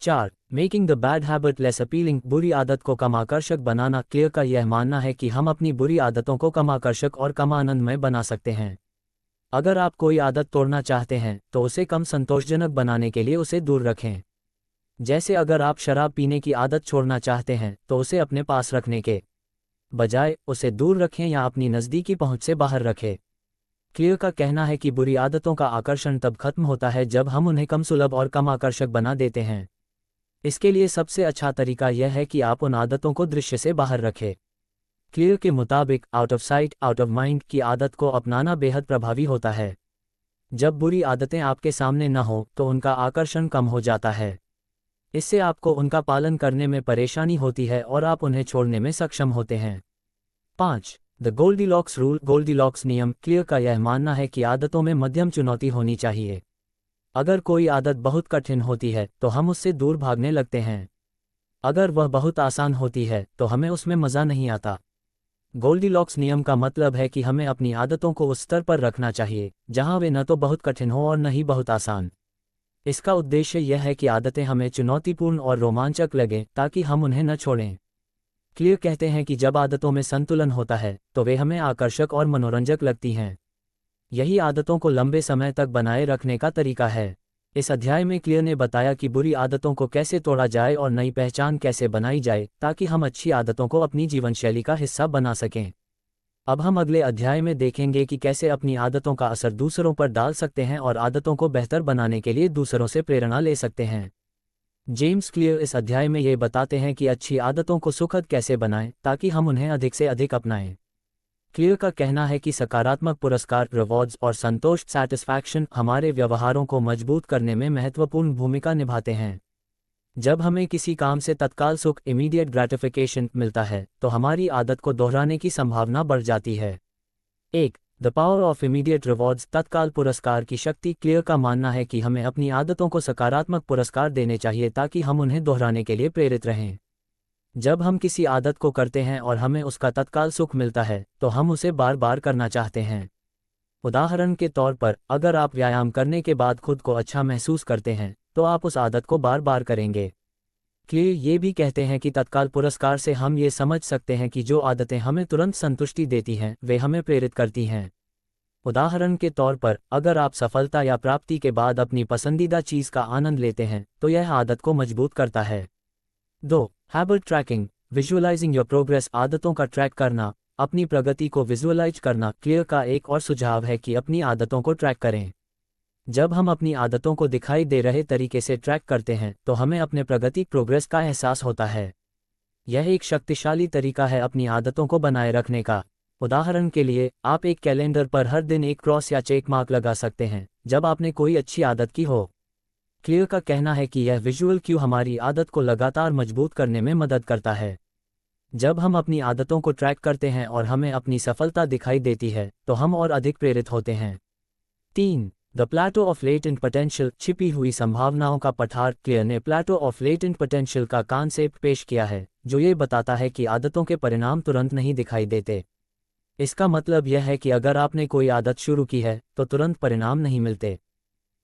Speaker 1: 4. Making the bad habit less appealing. बुरी आदत को कम आकर्षक बनाना। क्लियर का यह मानना है कि हम अपनी बुरी आदतों को कम आकर्षक और कम आनंदमय बना सकते हैं। अगर आप कोई आदत तोड़ना चाहते हैं तो उसे कम संतोषजनक बनाने के लिए उसे दूर रखें। जैसे अगर आप शराब पीने की आदत छोड़ना चाहते हैं तो उसे अपने पास रखने के बजाय उसे दूर रखें या अपनी नज़दीकी पहुंच से बाहर रखें। क्लियर का कहना है कि बुरी आदतों का आकर्षण तब खत्म होता है जब हम उन्हें कम सुलभ और कम आकर्षक बना देते हैं। इसके लिए सबसे अच्छा तरीका यह है कि आप उन आदतों को दृश्य से बाहर रखें। क्लियर के मुताबिक out of sight out of mind की आदत को अपनाना बेहद प्रभावी होता है। जब बुरी आदतें आपके सामने न हो तो उनका आकर्षण कम हो जाता है। इससे आपको उनका पालन करने में परेशानी होती है और आप उन्हें छोड़ने में सक्षम होते हैं। 5. The Goldilocks rule. गोल्डीलॉक्स नियम। क्लियर का यह मानना है कि आदतों में मध्यम चुनौती होनी चाहिए। अगर कोई आदत बहुत कठिन होती है तो हम उससे दूर भागने लगते हैं। अगर वह बहुत आसान होती है तो हमें उसमें मज़ा नहीं आता। गोल्डीलॉक्स नियम का मतलब है कि हमें अपनी आदतों को उस स्तर पर रखना चाहिए जहां वे न तो बहुत कठिन हो और न ही बहुत आसान। इसका उद्देश्य यह है कि आदतें हमें चुनौतीपूर्ण और रोमांचक लगें ताकि हम उन्हें न छोड़ें। क्लियर कहते हैं कि जब आदतों में संतुलन होता है तो वे हमें आकर्षक और मनोरंजक लगती हैं। यही आदतों को लंबे समय तक बनाए रखने का तरीका है। इस अध्याय में क्लियर ने बताया कि बुरी आदतों को कैसे तोड़ा जाए और नई पहचान कैसे बनाई जाए ताकि हम अच्छी आदतों को अपनी जीवनशैली का हिस्सा बना सकें। अब हम अगले अध्याय में देखेंगे कि कैसे अपनी आदतों का असर दूसरों पर डाल सकते हैं और आदतों को बेहतर बनाने के लिए दूसरों से प्रेरणा ले सकते हैं। जेम्स क्लियर इस अध्याय में ये बताते हैं कि अच्छी आदतों को सुखद कैसे बनाएं ताकि हम उन्हें अधिक से अधिक अपनाएं। क्लियर का कहना है कि सकारात्मक पुरस्कार, रिवॉर्ड्स और संतोष, सैटिस्फैक्शन हमारे व्यवहारों को मजबूत करने में महत्वपूर्ण भूमिका निभाते हैं। जब हमें किसी काम से तत्काल सुख, इमीडिएट ग्रेटिफिकेशन मिलता है, तो हमारी आदत को दोहराने की संभावना बढ़ जाती है। 1. The power of immediate rewards, तत्काल पुरस्कार की शक्ति। क्लियर का मानना है कि हमें अपनी आदतों को सकारात्मक पुरस्कार देने चाहिए ताकि हम उन्हें दोहराने के लिए प्रेरित रहें। जब हम किसी आदत को करते हैं और हमें उसका तत्काल सुख मिलता है, तो हम उसे बार बार करना चाहते हैं। उदाहरण के तौर पर, अगर आप व्यायाम करने के बाद खुद को अच्छा महसूस करते हैं, तो आप उस आदत को बार बार करेंगे। क्लियर ये भी कहते हैं कि तत्काल पुरस्कार से हम ये समझ सकते हैं कि जो आदतें हमें तुरंत संतुष्टि देती हैं, वे हमें प्रेरित करती हैं। उदाहरण के तौर पर, अगर आप सफलता या प्राप्ति के बाद अपनी पसंदीदा चीज़ का आनंद लेते हैं, तो यह आदत को मजबूत करता है। 2. Habit tracking, visualizing your progress, आदतों का ट्रैक करना, अपनी प्रगति को विजुअलाइज करना। क्लियर का एक और सुझाव है कि अपनी आदतों को ट्रैक करें। जब हम अपनी आदतों को दिखाई दे रहे तरीके से ट्रैक करते हैं, तो हमें अपने प्रगति, प्रोग्रेस का एहसास होता है। यह एक शक्तिशाली तरीका है अपनी आदतों को बनाए रखने का। उदाहरण के लिए, आप एक कैलेंडर पर हर दिन एक क्रॉस या चेक मार्क लगा सकते हैं जब आपने कोई अच्छी आदत की हो। क्लियर का कहना है कि यह विजुअल क्यू हमारी आदत को लगातार मजबूत करने में मदद करता है। जब हम अपनी आदतों को ट्रैक करते हैं और हमें अपनी सफलता दिखाई देती है, तो हम और अधिक प्रेरित होते हैं। 3. The plateau of latent potential, छिपी हुई संभावनाओं का पठार। क्लियर ने प्लेटो ऑफ लेटेंट पोटेंशियल का कॉन्सेप्ट पेश किया है, जो ये बताता है कि आदतों के परिणाम तुरंत नहीं दिखाई देते। इसका मतलब यह है कि अगर आपने कोई आदत शुरू की है, तो तुरंत परिणाम नहीं मिलते,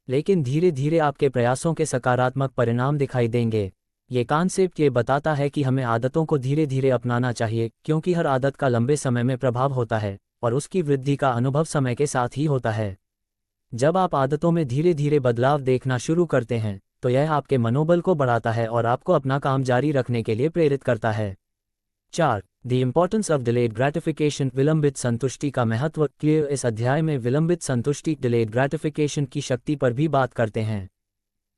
Speaker 1: लेकिन धीरे धीरे आपके प्रयासों के सकारात्मक परिणाम दिखाई देंगे। ये कॉन्सेप्ट ये बताता है कि हमें आदतों को धीरे धीरे अपनाना चाहिए, क्योंकि हर आदत का लंबे समय में प्रभाव होता है और उसकी वृद्धि का अनुभव समय के साथ ही होता है। जब आप आदतों में धीरे धीरे बदलाव देखना शुरू करते हैं, तो यह आपके मनोबल को बढ़ाता है और आपको अपना काम जारी रखने के लिए प्रेरित करता है। 4. The importance of delayed gratification, विलंबित संतुष्टि का महत्व। क्लियर इस अध्याय में विलंबित संतुष्टि, डिलेड ग्रेटिफिकेशन की शक्ति पर भी बात करते हैं।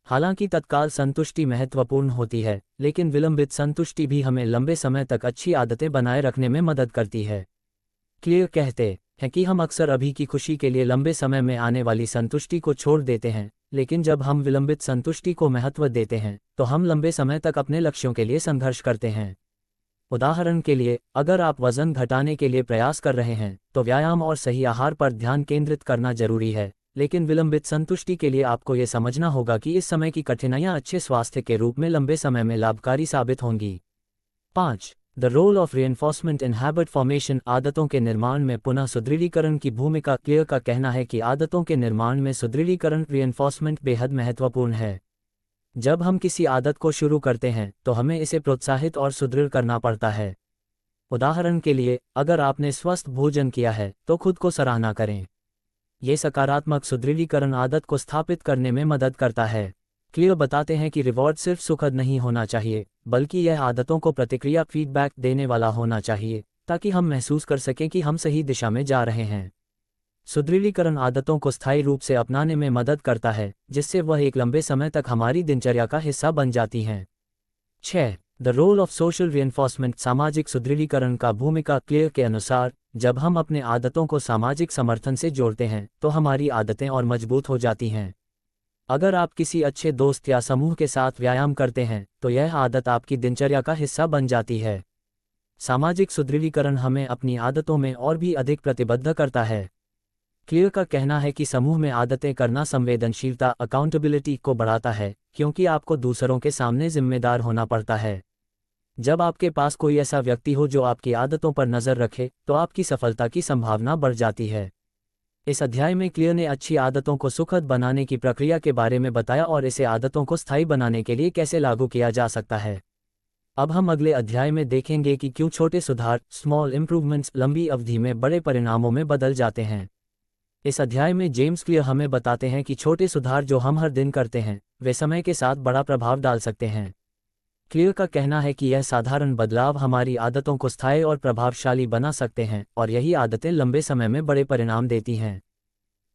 Speaker 1: हालांकि तत्काल संतुष्टि महत्वपूर्ण होती है, लेकिन विलंबित संतुष्टि भी हमें लंबे समय तक अच्छी आदतें बनाए रखने में मदद करती है। क्लियर कहते हैं कि हम अक्सर अभी की खुशी के लिए लंबे समय में आने वाली संतुष्टि को छोड़ देते हैं, लेकिन जब हम विलंबित संतुष्टि को महत्व देते हैं, तो हम लंबे समय तक अपने लक्ष्यों के लिए संघर्ष करते हैं। उदाहरण के लिए, अगर आप वजन घटाने के लिए प्रयास कर रहे हैं, तो व्यायाम और सही आहार पर ध्यान केंद्रित करना जरूरी है, लेकिन विलंबित संतुष्टि के लिए आपको ये समझना होगा कि इस समय की कठिनाइयां अच्छे स्वास्थ्य के रूप में लंबे समय में लाभकारी साबित होंगी। 5. The role of reinforcement in habit formation, आदतों के निर्माण में पुनः सुदृढ़ीकरण की भूमिका। क्लियर का कहना है कि आदतों के निर्माण में सुदृढ़ीकरण, रीइंफोर्समेंट बेहद महत्वपूर्ण है। जब हम किसी आदत को शुरू करते हैं, तो हमें इसे प्रोत्साहित और सुदृढ़ करना पड़ता है। उदाहरण के लिए, अगर आपने स्वस्थ भोजन किया है, तो खुद को सराहना करें। ये सकारात्मक सुदृढ़ीकरण आदत को स्थापित करने में मदद करता है। क्लियर बताते हैं कि रिवॉर्ड सिर्फ सुखद नहीं होना चाहिए, बल्कि यह आदतों को प्रतिक्रिया, फीडबैक देने वाला होना चाहिए, ताकि हम महसूस कर सकें कि हम सही दिशा में जा रहे हैं। सुदृढ़ीकरण आदतों को स्थायी रूप से अपनाने में मदद करता है, जिससे वह एक लंबे समय तक हमारी दिनचर्या का हिस्सा बन जाती हैं। 6. The role of social reinforcement, सामाजिक सुदृढ़ीकरण का भूमिका। क्लियर के अनुसार, जब हम अपने आदतों को सामाजिक समर्थन से जोड़ते हैं, तो हमारी आदतें और मजबूत हो जाती हैं। अगर आप किसी अच्छे दोस्त या समूह के साथ व्यायाम करते हैं, तो यह आदत आपकी दिनचर्या का हिस्सा बन जाती है। सामाजिक सुदृढ़ीकरण हमें अपनी आदतों में और भी अधिक प्रतिबद्ध करता है। क्लियर का कहना है कि समूह में आदतें करना संवेदनशीलता, अकाउंटेबिलिटी को बढ़ाता है, क्योंकि आपको दूसरों के सामने जिम्मेदार होना पड़ता है। जब आपके पास कोई ऐसा व्यक्ति हो जो आपकी आदतों पर नज़र रखे, तो आपकी सफलता की संभावना बढ़ जाती है। इस अध्याय में क्लियर ने अच्छी आदतों को सुखद बनाने की प्रक्रिया के बारे में बताया और इसे आदतों को स्थायी बनाने के लिए कैसे लागू किया जा सकता है। अब हम अगले अध्याय में देखेंगे कि क्यों छोटे सुधार, स्मॉल इम्प्रूवमेंट्स, लंबी अवधि में बड़े परिणामों में बदल जाते हैं। इस अध्याय में जेम्स क्लियर हमें बताते हैं कि छोटे सुधार जो हम हर दिन करते हैं, वे समय के साथ बड़ा प्रभाव डाल सकते हैं। क्लियर का कहना है कि यह साधारण बदलाव हमारी आदतों को स्थायी और प्रभावशाली बना सकते हैं, और यही आदतें लंबे समय में बड़े परिणाम देती हैं।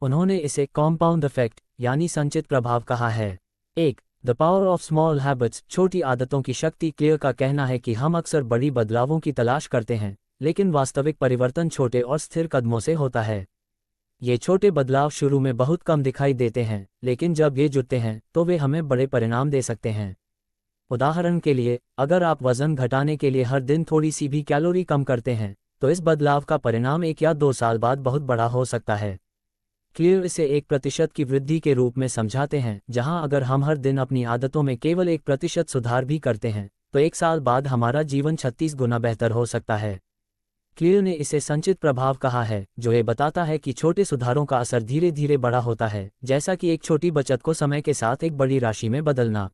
Speaker 1: उन्होंने इसे कॉम्पाउंड इफेक्ट यानी संचित प्रभाव कहा है। 1. The power of small habits, छोटी आदतों की शक्ति। क्लियर का कहना है कि हम अक्सर बड़ी बदलावों की तलाश करते हैं, लेकिन वास्तविक परिवर्तन छोटे और स्थिर कदमों से होता है। ये छोटे बदलाव शुरू में बहुत कम दिखाई देते हैं, लेकिन जब ये जुड़ते हैं तो वे हमें बड़े परिणाम दे सकते हैं। उदाहरण के लिए, अगर आप वजन घटाने के लिए हर दिन थोड़ी सी भी कैलोरी कम करते हैं, तो इस बदलाव का परिणाम 1 या 2 साल बाद बहुत बड़ा हो सकता है। क्लियर इसे 1% की वृद्धि के रूप में समझाते हैं, जहां अगर हम हर दिन अपनी आदतों में केवल 1% सुधार भी करते हैं, तो 1 साल बाद हमारा जीवन 36 गुना बेहतर हो सकता है। क्लियर ने इसे संचित प्रभाव कहा है, जो ये बताता है कि छोटे सुधारों का असर धीरे धीरे बड़ा होता है, जैसा कि एक छोटी बचत को समय के साथ एक बड़ी राशि में बदलना।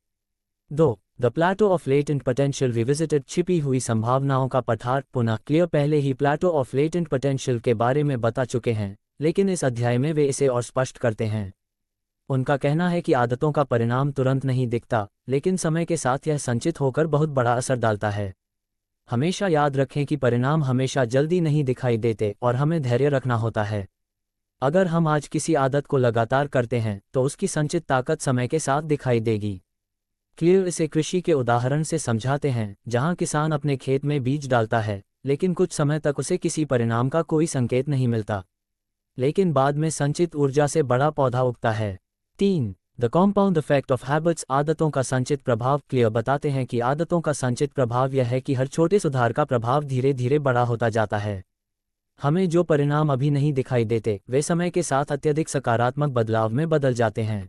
Speaker 1: 2. The plateau of latent potential revisited, छिपी हुई संभावनाओं का पठार पुनः। क्लियर पहले ही प्लेटो ऑफ लेटेंट पोटेंशियल के बारे में बता चुके हैं, लेकिन इस अध्याय में वे इसे और स्पष्ट करते हैं। उनका कहना है कि आदतों का परिणाम तुरंत नहीं दिखता, लेकिन समय के साथ यह संचित होकर बहुत बड़ा असर डालता है। हमेशा याद रखें कि परिणाम हमेशा जल्दी नहीं दिखाई देते और हमें धैर्य रखना होता है। अगर हम आज किसी आदत को लगातार करते हैं, तो उसकी संचित ताकत समय के साथ दिखाई देगी। क्लियर इसे कृषि के उदाहरण से समझाते हैं, जहां किसान अपने खेत में बीज डालता है, लेकिन कुछ समय तक उसे किसी परिणाम का कोई संकेत नहीं मिलता, लेकिन बाद में संचित ऊर्जा से बड़ा पौधा उगता है। 3. The compound effect of habits, आदतों का संचित प्रभाव। क्लियर बताते हैं कि आदतों का संचित प्रभाव यह है कि हर छोटे सुधार का प्रभाव धीरे धीरे बड़ा होता जाता है। हमें जो परिणाम अभी नहीं दिखाई देते, वे समय के साथ अत्यधिक सकारात्मक बदलाव में बदल जाते हैं।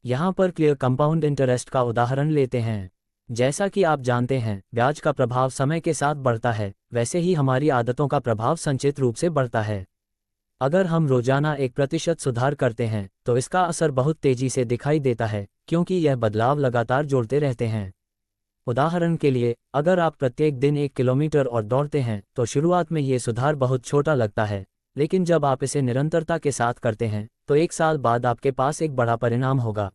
Speaker 1: यहाँ पर क्लियर कंपाउंड इंटरेस्ट का उदाहरण लेते हैं। जैसा कि आप जानते हैं, ब्याज का प्रभाव समय के साथ बढ़ता है, वैसे ही हमारी आदतों का प्रभाव संचित रूप से बढ़ता है। अगर हम रोजाना 1% सुधार करते हैं, तो इसका असर बहुत तेजी से दिखाई देता है, क्योंकि यह बदलाव लगातार जोड़ते रहते हैं। उदाहरण के लिए, अगर आप प्रत्येक दिन 1 किलोमीटर और दौड़ते हैं, तो शुरुआत में ये सुधार बहुत छोटा लगता है, लेकिन जब आप इसे निरंतरता के साथ करते हैं, तो 1 साल बाद आपके पास एक बड़ा परिणाम होगा।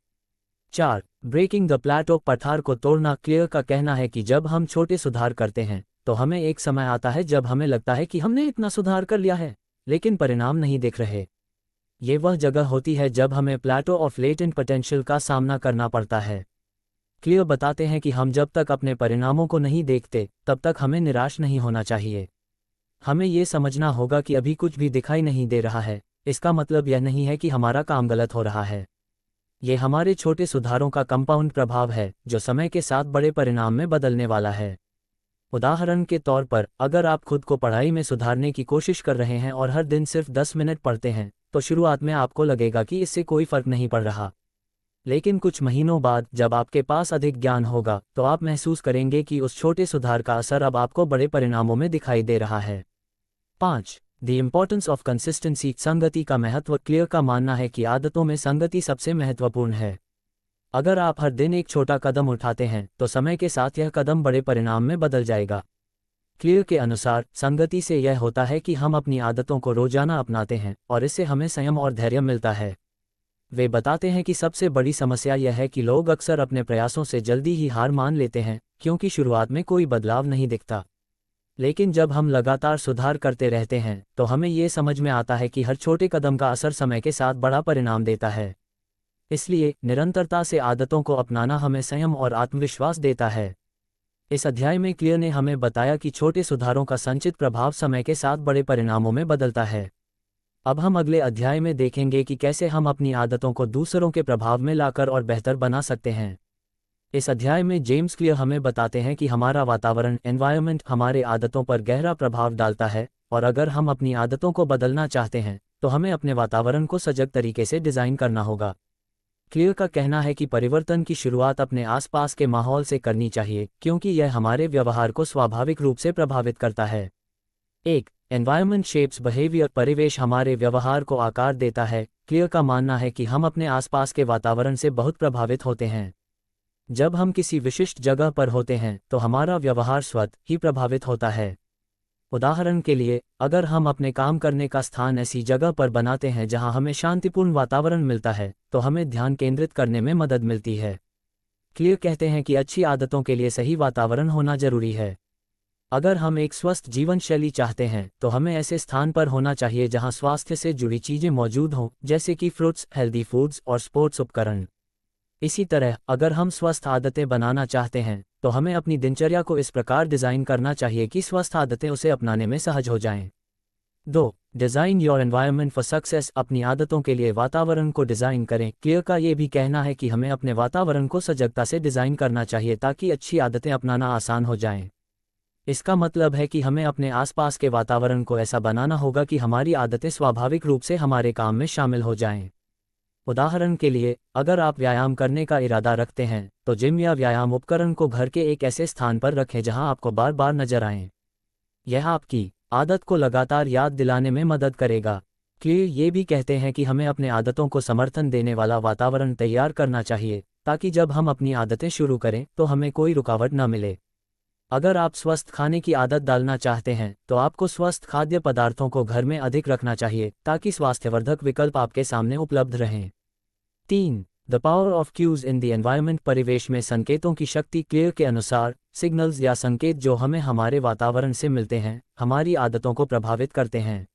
Speaker 1: 4. ब्रेकिंग द प्लेटो, पठार को तोड़ना। क्लियर का कहना है कि जब हम छोटे सुधार करते हैं, तो हमें एक समय आता है जब हमें लगता है कि हमने इतना सुधार कर लिया है, लेकिन परिणाम नहीं दिख रहे। ये वह जगह होती है जब हमें प्लेटो ऑफ लेटेंट पोटेंशियल का सामना करना पड़ता है। क्लियर बताते हैं कि हम जब तक अपने परिणामों को नहीं देखते, तब तक हमें निराश नहीं होना चाहिए। हमें ये समझना होगा कि अभी कुछ भी दिखाई नहीं दे रहा है, इसका मतलब यह नहीं है कि हमारा काम गलत हो रहा है। ये हमारे छोटे सुधारों का कंपाउंड प्रभाव है, जो समय के साथ बड़े परिणाम में बदलने वाला है। उदाहरण के तौर पर, अगर आप खुद को पढ़ाई में सुधारने की कोशिश कर रहे हैं और हर दिन सिर्फ 10 मिनट पढ़ते हैं, तो शुरुआत में आपको लगेगा कि इससे कोई फर्क नहीं पड़ रहा। लेकिन कुछ महीनों बाद, जब आपके पास अधिक ज्ञान होगा, तो आप महसूस करेंगे कि उस छोटे सुधार का असर अब आपको बड़े परिणामों में दिखाई दे रहा है। 5. द इम्पोर्टेंस ऑफ कंसिस्टेंसी, संगति का महत्व। क्लियर का मानना है कि आदतों में संगति सबसे महत्वपूर्ण है। अगर आप हर दिन एक छोटा कदम उठाते हैं, तो समय के साथ यह कदम बड़े परिणाम में बदल जाएगा। क्लियर के अनुसार, संगति से यह होता है कि हम अपनी आदतों को रोजाना अपनाते हैं, और इससे हमें संयम और धैर्य मिलता है। वे बताते हैं कि सबसे बड़ी समस्या यह है कि लोग अक्सर अपने प्रयासों से जल्दी ही हार मान लेते हैं, क्योंकि शुरुआत में कोई बदलाव नहीं दिखता। लेकिन जब हम लगातार सुधार करते रहते हैं, तो हमें ये समझ में आता है कि हर छोटे कदम का असर समय के साथ बड़ा परिणाम देता है। इसलिए निरंतरता से आदतों को अपनाना हमें संयम और आत्मविश्वास देता है। इस अध्याय में क्लियर ने हमें बताया कि छोटे सुधारों का संचित प्रभाव समय के साथ बड़े परिणामों में बदलता है। अब हम अगले अध्याय में देखेंगे कि कैसे हम अपनी आदतों को दूसरों के प्रभाव में लाकर और बेहतर बना सकते हैं। इस अध्याय में जेम्स क्लियर हमें बताते हैं कि हमारा वातावरण, एनवायरनमेंट, हमारे आदतों पर गहरा प्रभाव डालता है, और अगर हम अपनी आदतों को बदलना चाहते हैं, तो हमें अपने वातावरण को सजग तरीके से डिज़ाइन करना होगा। क्लियर का कहना है कि परिवर्तन की शुरुआत अपने आसपास के माहौल से करनी चाहिए, क्योंकि यह हमारे व्यवहार को स्वाभाविक रूप से प्रभावित करता है। 1. एनवायरनमेंट शेप्स बिहेवियर, परिवेश हमारे व्यवहार को आकार देता है। क्लियर का मानना है कि हम अपने आसपास के वातावरण से बहुत प्रभावित होते हैं। जब हम किसी विशिष्ट जगह पर होते हैं, तो हमारा व्यवहार स्वतः ही प्रभावित होता है। उदाहरण के लिए, अगर हम अपने काम करने का स्थान ऐसी जगह पर बनाते हैं जहां हमें शांतिपूर्ण वातावरण मिलता है, तो हमें ध्यान केंद्रित करने में मदद मिलती है। क्लियर कहते हैं कि अच्छी आदतों के लिए सही वातावरण होना जरूरी है। अगर हम एक स्वस्थ जीवन शैली चाहते हैं, तो हमें ऐसे स्थान पर होना चाहिए जहां स्वास्थ्य से जुड़ी चीजें मौजूद हों, जैसे कि फ्रूट्स, हेल्दी फूड्स और स्पोर्ट्स उपकरण। इसी तरह अगर हम स्वस्थ आदतें बनाना चाहते हैं तो हमें अपनी दिनचर्या को इस प्रकार डिज़ाइन करना चाहिए कि स्वस्थ आदतें उसे अपनाने में सहज हो जाएं। 2. Design your environment for success. अपनी आदतों के लिए वातावरण को डिज़ाइन करें। क्लियर का ये भी कहना है कि हमें अपने वातावरण को सजगता से डिज़ाइन करना चाहिए ताकि अच्छी आदतें अपनाना आसान हो जाएं। इसका मतलब है कि हमें अपने आसपास के वातावरण को ऐसा बनाना होगा कि हमारी आदतें स्वाभाविक रूप से हमारे काम में शामिल हो जाएं। उदाहरण के लिए, अगर आप व्यायाम करने का इरादा रखते हैं तो जिम या व्यायाम उपकरण को घर के एक ऐसे स्थान पर रखें जहां आपको बार बार नजर आएं। यह आपकी आदत को लगातार याद दिलाने में मदद करेगा। क्लियर ये भी कहते हैं कि हमें अपने आदतों को समर्थन देने वाला वातावरण तैयार करना चाहिए ताकि जब हम अपनी आदतें शुरू करें तो हमें कोई रुकावट न मिले। अगर आप स्वस्थ खाने की आदत डालना चाहते हैं तो आपको स्वस्थ खाद्य पदार्थों को घर में अधिक रखना चाहिए ताकि स्वास्थ्यवर्धक विकल्प आपके सामने उपलब्ध रहें। 3. The power of cues in the environment. परिवेश में संकेतों की शक्ति। क्लियर के अनुसार सिग्नल्स या संकेत जो हमें हमारे वातावरण से मिलते हैं हमारी आदतों को प्रभावित करते हैं।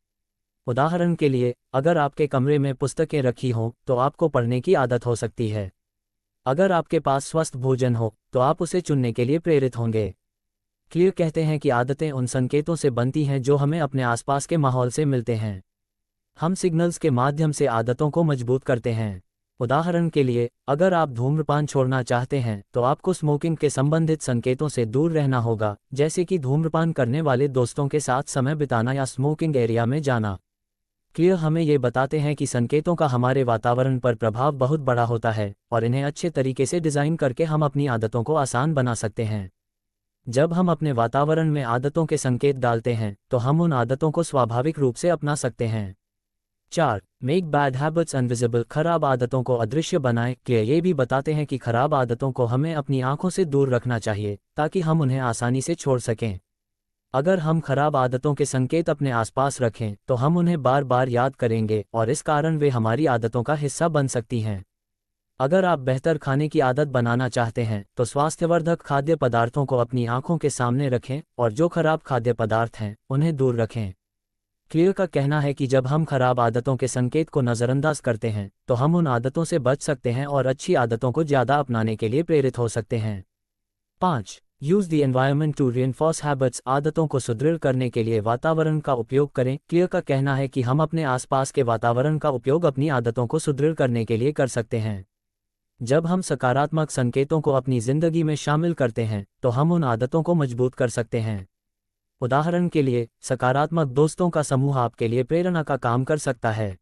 Speaker 1: उदाहरण के लिए, अगर आपके कमरे में पुस्तकें रखी हों तो आपको पढ़ने की आदत हो सकती है। अगर आपके पास स्वस्थ भोजन हो तो आप उसे चुनने के लिए प्रेरित होंगे। क्लियर कहते हैं कि आदतें उन संकेतों से बनती हैं जो हमें अपने आसपास के माहौल से मिलते हैं। हम सिग्नल्स के माध्यम से आदतों को मजबूत करते हैं। उदाहरण के लिए, अगर आप धूम्रपान छोड़ना चाहते हैं तो आपको स्मोकिंग के संबंधित संकेतों से दूर रहना होगा, जैसे कि धूम्रपान करने वाले दोस्तों के साथ समय बिताना या स्मोकिंग एरिया में जाना। क्लियर हमें ये बताते हैं कि संकेतों का हमारे वातावरण पर प्रभाव बहुत बड़ा होता है और इन्हें अच्छे तरीके से डिज़ाइन करके हम अपनी आदतों को आसान बना सकते हैं। जब हम अपने वातावरण में आदतों के संकेत डालते हैं तो हम उन आदतों को स्वाभाविक रूप से अपना सकते हैं। 4. Make bad habits invisible. खराब आदतों को अदृश्य बनाएं। क्लियर ये भी बताते हैं कि खराब आदतों को हमें अपनी आंखों से दूर रखना चाहिए ताकि हम उन्हें आसानी से छोड़ सकें। अगर हम खराब आदतों के संकेत अपने आसपास रखें तो हम उन्हें बार बार याद करेंगे और इस कारण वे हमारी आदतों का हिस्सा बन सकती हैं। अगर आप बेहतर खाने की आदत बनाना चाहते हैं तो स्वास्थ्यवर्धक खाद्य पदार्थों को अपनी आंखों के सामने रखें और जो खराब खाद्य पदार्थ हैं उन्हें दूर रखें। क्लियर का कहना है कि जब हम खराब आदतों के संकेत को नज़रअंदाज करते हैं तो हम उन आदतों से बच सकते हैं और अच्छी आदतों को ज़्यादा अपनाने के लिए प्रेरित हो सकते हैं। 5. Use the environment to reinforce habits. आदतों को सुदृढ़ करने के लिए वातावरण का उपयोग करें। क्लियर का कहना है कि हम अपने आसपास के वातावरण का उपयोग अपनी आदतों को सुदृढ़ करने के लिए कर सकते हैं। जब हम सकारात्मक संकेतों को अपनी ज़िंदगी में शामिल करते हैं तो हम उन आदतों को मजबूत कर सकते हैं। उदाहरण के लिए, सकारात्मक दोस्तों का समूह आपके लिए प्रेरणा का काम कर सकता है।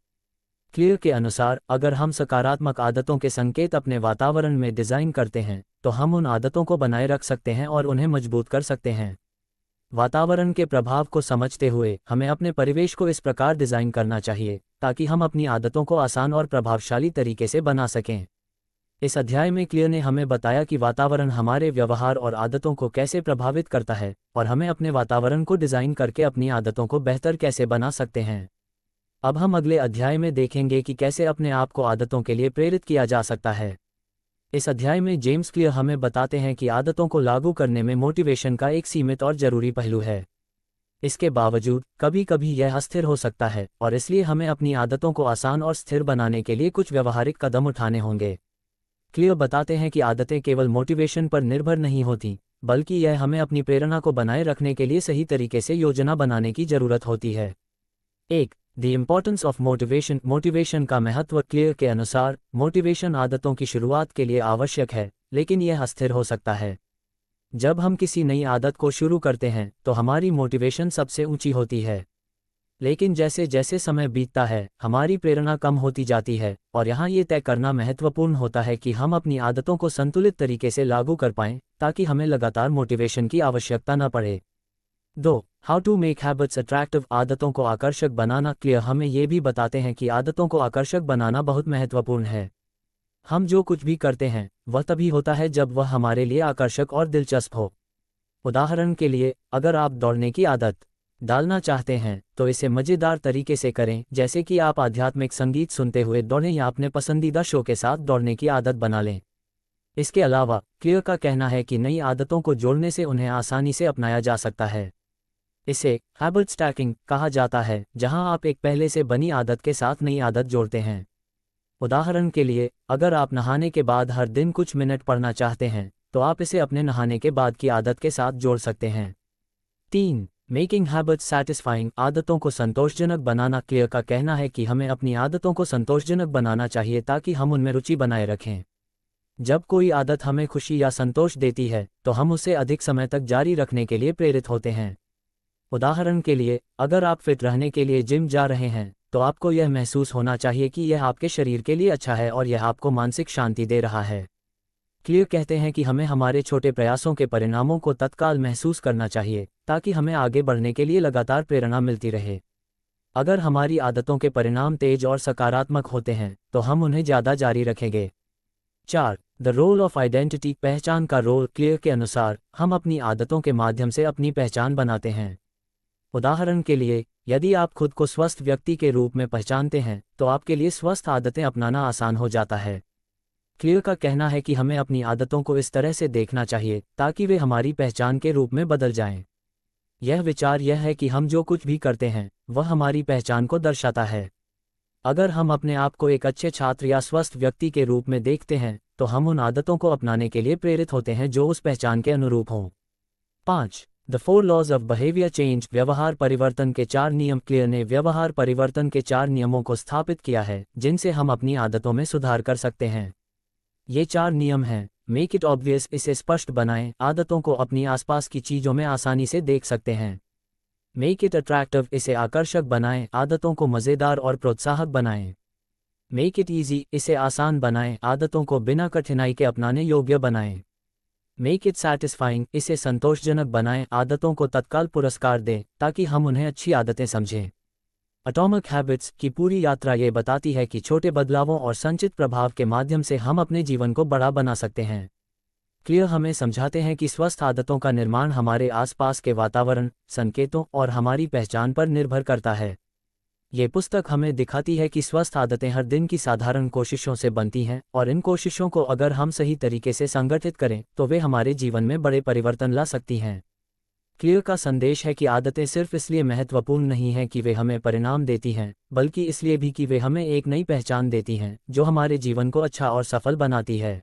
Speaker 1: क्लियर के अनुसार अगर हम सकारात्मक आदतों के संकेत अपने वातावरण में डिज़ाइन करते हैं तो हम उन आदतों को बनाए रख सकते हैं और उन्हें मजबूत कर सकते हैं। वातावरण के प्रभाव को समझते हुए हमें अपने परिवेश को इस प्रकार डिज़ाइन करना चाहिए ताकि हम अपनी आदतों को आसान और प्रभावशाली तरीके से बना सकें। इस अध्याय में क्लियर ने हमें बताया कि वातावरण हमारे व्यवहार और आदतों को कैसे प्रभावित करता है और हमें अपने वातावरण को डिज़ाइन करके अपनी आदतों को बेहतर कैसे बना सकते हैं। अब हम अगले अध्याय में देखेंगे कि कैसे अपने आप को आदतों के लिए प्रेरित किया जा सकता है। इस अध्याय में जेम्स क्लियर हमें बताते हैं कि आदतों को लागू करने में मोटिवेशन का एक सीमित और ज़रूरी पहलू है। इसके बावजूद कभी कभी यह अस्थिर हो सकता है और इसलिए हमें अपनी आदतों को आसान और स्थिर बनाने के लिए कुछ व्यवहारिक कदम उठाने होंगे। क्लियर बताते हैं कि आदतें केवल मोटिवेशन पर निर्भर नहीं होती, बल्कि यह हमें अपनी प्रेरणा को बनाए रखने के लिए सही तरीके से योजना बनाने की ज़रूरत होती है। 1. The importance of motivation. Motivation का महत्व। क्लियर के अनुसार मोटिवेशन आदतों की शुरुआत के लिए आवश्यक है, लेकिन यह अस्थिर हो सकता है। जब हम किसी नई आदत को शुरू करते हैं तो हमारी मोटिवेशन सबसे ऊंची होती है, लेकिन जैसे जैसे समय बीतता है हमारी प्रेरणा कम होती जाती है और यहाँ ये तय करना महत्वपूर्ण होता है कि हम अपनी आदतों को संतुलित तरीके से लागू कर पाएं ताकि हमें लगातार मोटिवेशन की आवश्यकता न पड़े। 2. How to make habits attractive. आदतों को आकर्षक बनाना। क्लियर हमें ये भी बताते हैं कि आदतों को आकर्षक बनाना बहुत महत्वपूर्ण है। हम जो कुछ भी करते हैं वह तभी होता है जब वह हमारे लिए आकर्षक और दिलचस्प हो। उदाहरण के लिए, अगर आप दौड़ने की आदत डालना चाहते हैं तो इसे मज़ेदार तरीके से करें, जैसे कि आप आध्यात्मिक संगीत सुनते हुए दौड़ें या अपने पसंदीदा शो के साथ दौड़ने की आदत बना लें। इसके अलावा क्लियर का कहना है कि नई आदतों को जोड़ने से उन्हें आसानी से अपनाया जा सकता है। इसे हैबिट स्टैकिंग कहा जाता है, जहां आप एक पहले से बनी आदत के साथ नई आदत जोड़ते हैं। उदाहरण के लिए, अगर आप नहाने के बाद हर दिन कुछ मिनट पढ़ना चाहते हैं, तो आप इसे अपने नहाने के बाद की आदत के साथ जोड़ सकते हैं। 3. मेकिंग हैबिट्स सैटिस्फाइंग, आदतों को संतोषजनक बनाना। क्लियर का कहना है कि हमें अपनी आदतों को संतोषजनक बनाना चाहिए ताकि हम उनमें रुचि बनाए रखें। जब कोई आदत हमें खुशी या संतोष देती है, तो हम उसे अधिक समय तक जारी रखने के लिए प्रेरित होते हैं। उदाहरण के लिए, अगर आप फिट रहने के लिए जिम जा रहे हैं, तो आपको यह महसूस होना चाहिए कि यह आपके शरीर के लिए अच्छा है और यह आपको मानसिक शांति दे रहा है। क्लियर कहते हैं कि हमें हमारे छोटे प्रयासों के परिणामों को तत्काल महसूस करना चाहिए, ताकि हमें आगे बढ़ने के लिए लगातार प्रेरणा मिलती रहे। अगर हमारी आदतों के परिणाम तेज और सकारात्मक होते हैं, तो हम उन्हें ज़्यादा जारी रखेंगे। 4. द रोल ऑफ आइडेंटिटी, पहचान का रोल। क्लियर के अनुसार, हम अपनी आदतों के माध्यम से अपनी पहचान बनाते हैं। उदाहरण के लिए, यदि आप खुद को स्वस्थ व्यक्ति के रूप में पहचानते हैं, तो आपके लिए स्वस्थ आदतें अपनाना आसान हो जाता है। क्लियर का कहना है कि हमें अपनी आदतों को इस तरह से देखना चाहिए ताकि वे हमारी पहचान के रूप में बदल जाएं। यह विचार यह है कि हम जो कुछ भी करते हैं, वह हमारी पहचान को दर्शाता है। अगर हम अपने आप को एक अच्छे छात्र या स्वस्थ व्यक्ति के रूप में देखते हैं, तो हम उन आदतों को अपनाने के लिए प्रेरित होते हैं जो उस पहचान के अनुरूप हों। 5. The 4 laws of behaviour change, व्यवहार परिवर्तन के 4 नियम। क्लियर ने व्यवहार परिवर्तन के 4 नियमों को स्थापित किया है जिनसे हम अपनी आदतों में सुधार कर सकते हैं। ये 4 नियम हैं: मेक इट ऑब्वियस, इसे स्पष्ट बनाएं, आदतों को अपनी आसपास की चीज़ों में आसानी से देख सकते हैं। मेक इट अट्रैक्टिव, इसे आकर्षक बनाएं, आदतों को मज़ेदार और प्रोत्साहक बनाएं। मेक इट ईजी, इसे आसान बनाएं, आदतों को बिना कठिनाई के अपनाने योग्य बनाएं। मेक इट सैटिस्फाइंग, इसे संतोषजनक बनाएं, आदतों को तत्काल पुरस्कार दें ताकि हम उन्हें अच्छी आदतें समझें। एटॉमिक हैबिट्स की पूरी यात्रा ये बताती है कि छोटे बदलावों और संचित प्रभाव के माध्यम से हम अपने जीवन को बड़ा बना सकते हैं। क्लियर हमें समझाते हैं कि स्वस्थ आदतों का निर्माण हमारे आसपास के वातावरण, संकेतों और हमारी पहचान पर निर्भर करता है। ये पुस्तक हमें दिखाती है कि स्वस्थ आदतें हर दिन की साधारण कोशिशों से बनती हैं, और इन कोशिशों को अगर हम सही तरीके से संगठित करें, तो वे हमारे जीवन में बड़े परिवर्तन ला सकती हैं। क्लियर का संदेश है कि आदतें सिर्फ इसलिए महत्वपूर्ण नहीं हैं कि वे हमें परिणाम देती हैं, बल्कि इसलिए भी कि वे हमें एक नई पहचान देती हैं जो हमारे जीवन को अच्छा और सफल बनाती है।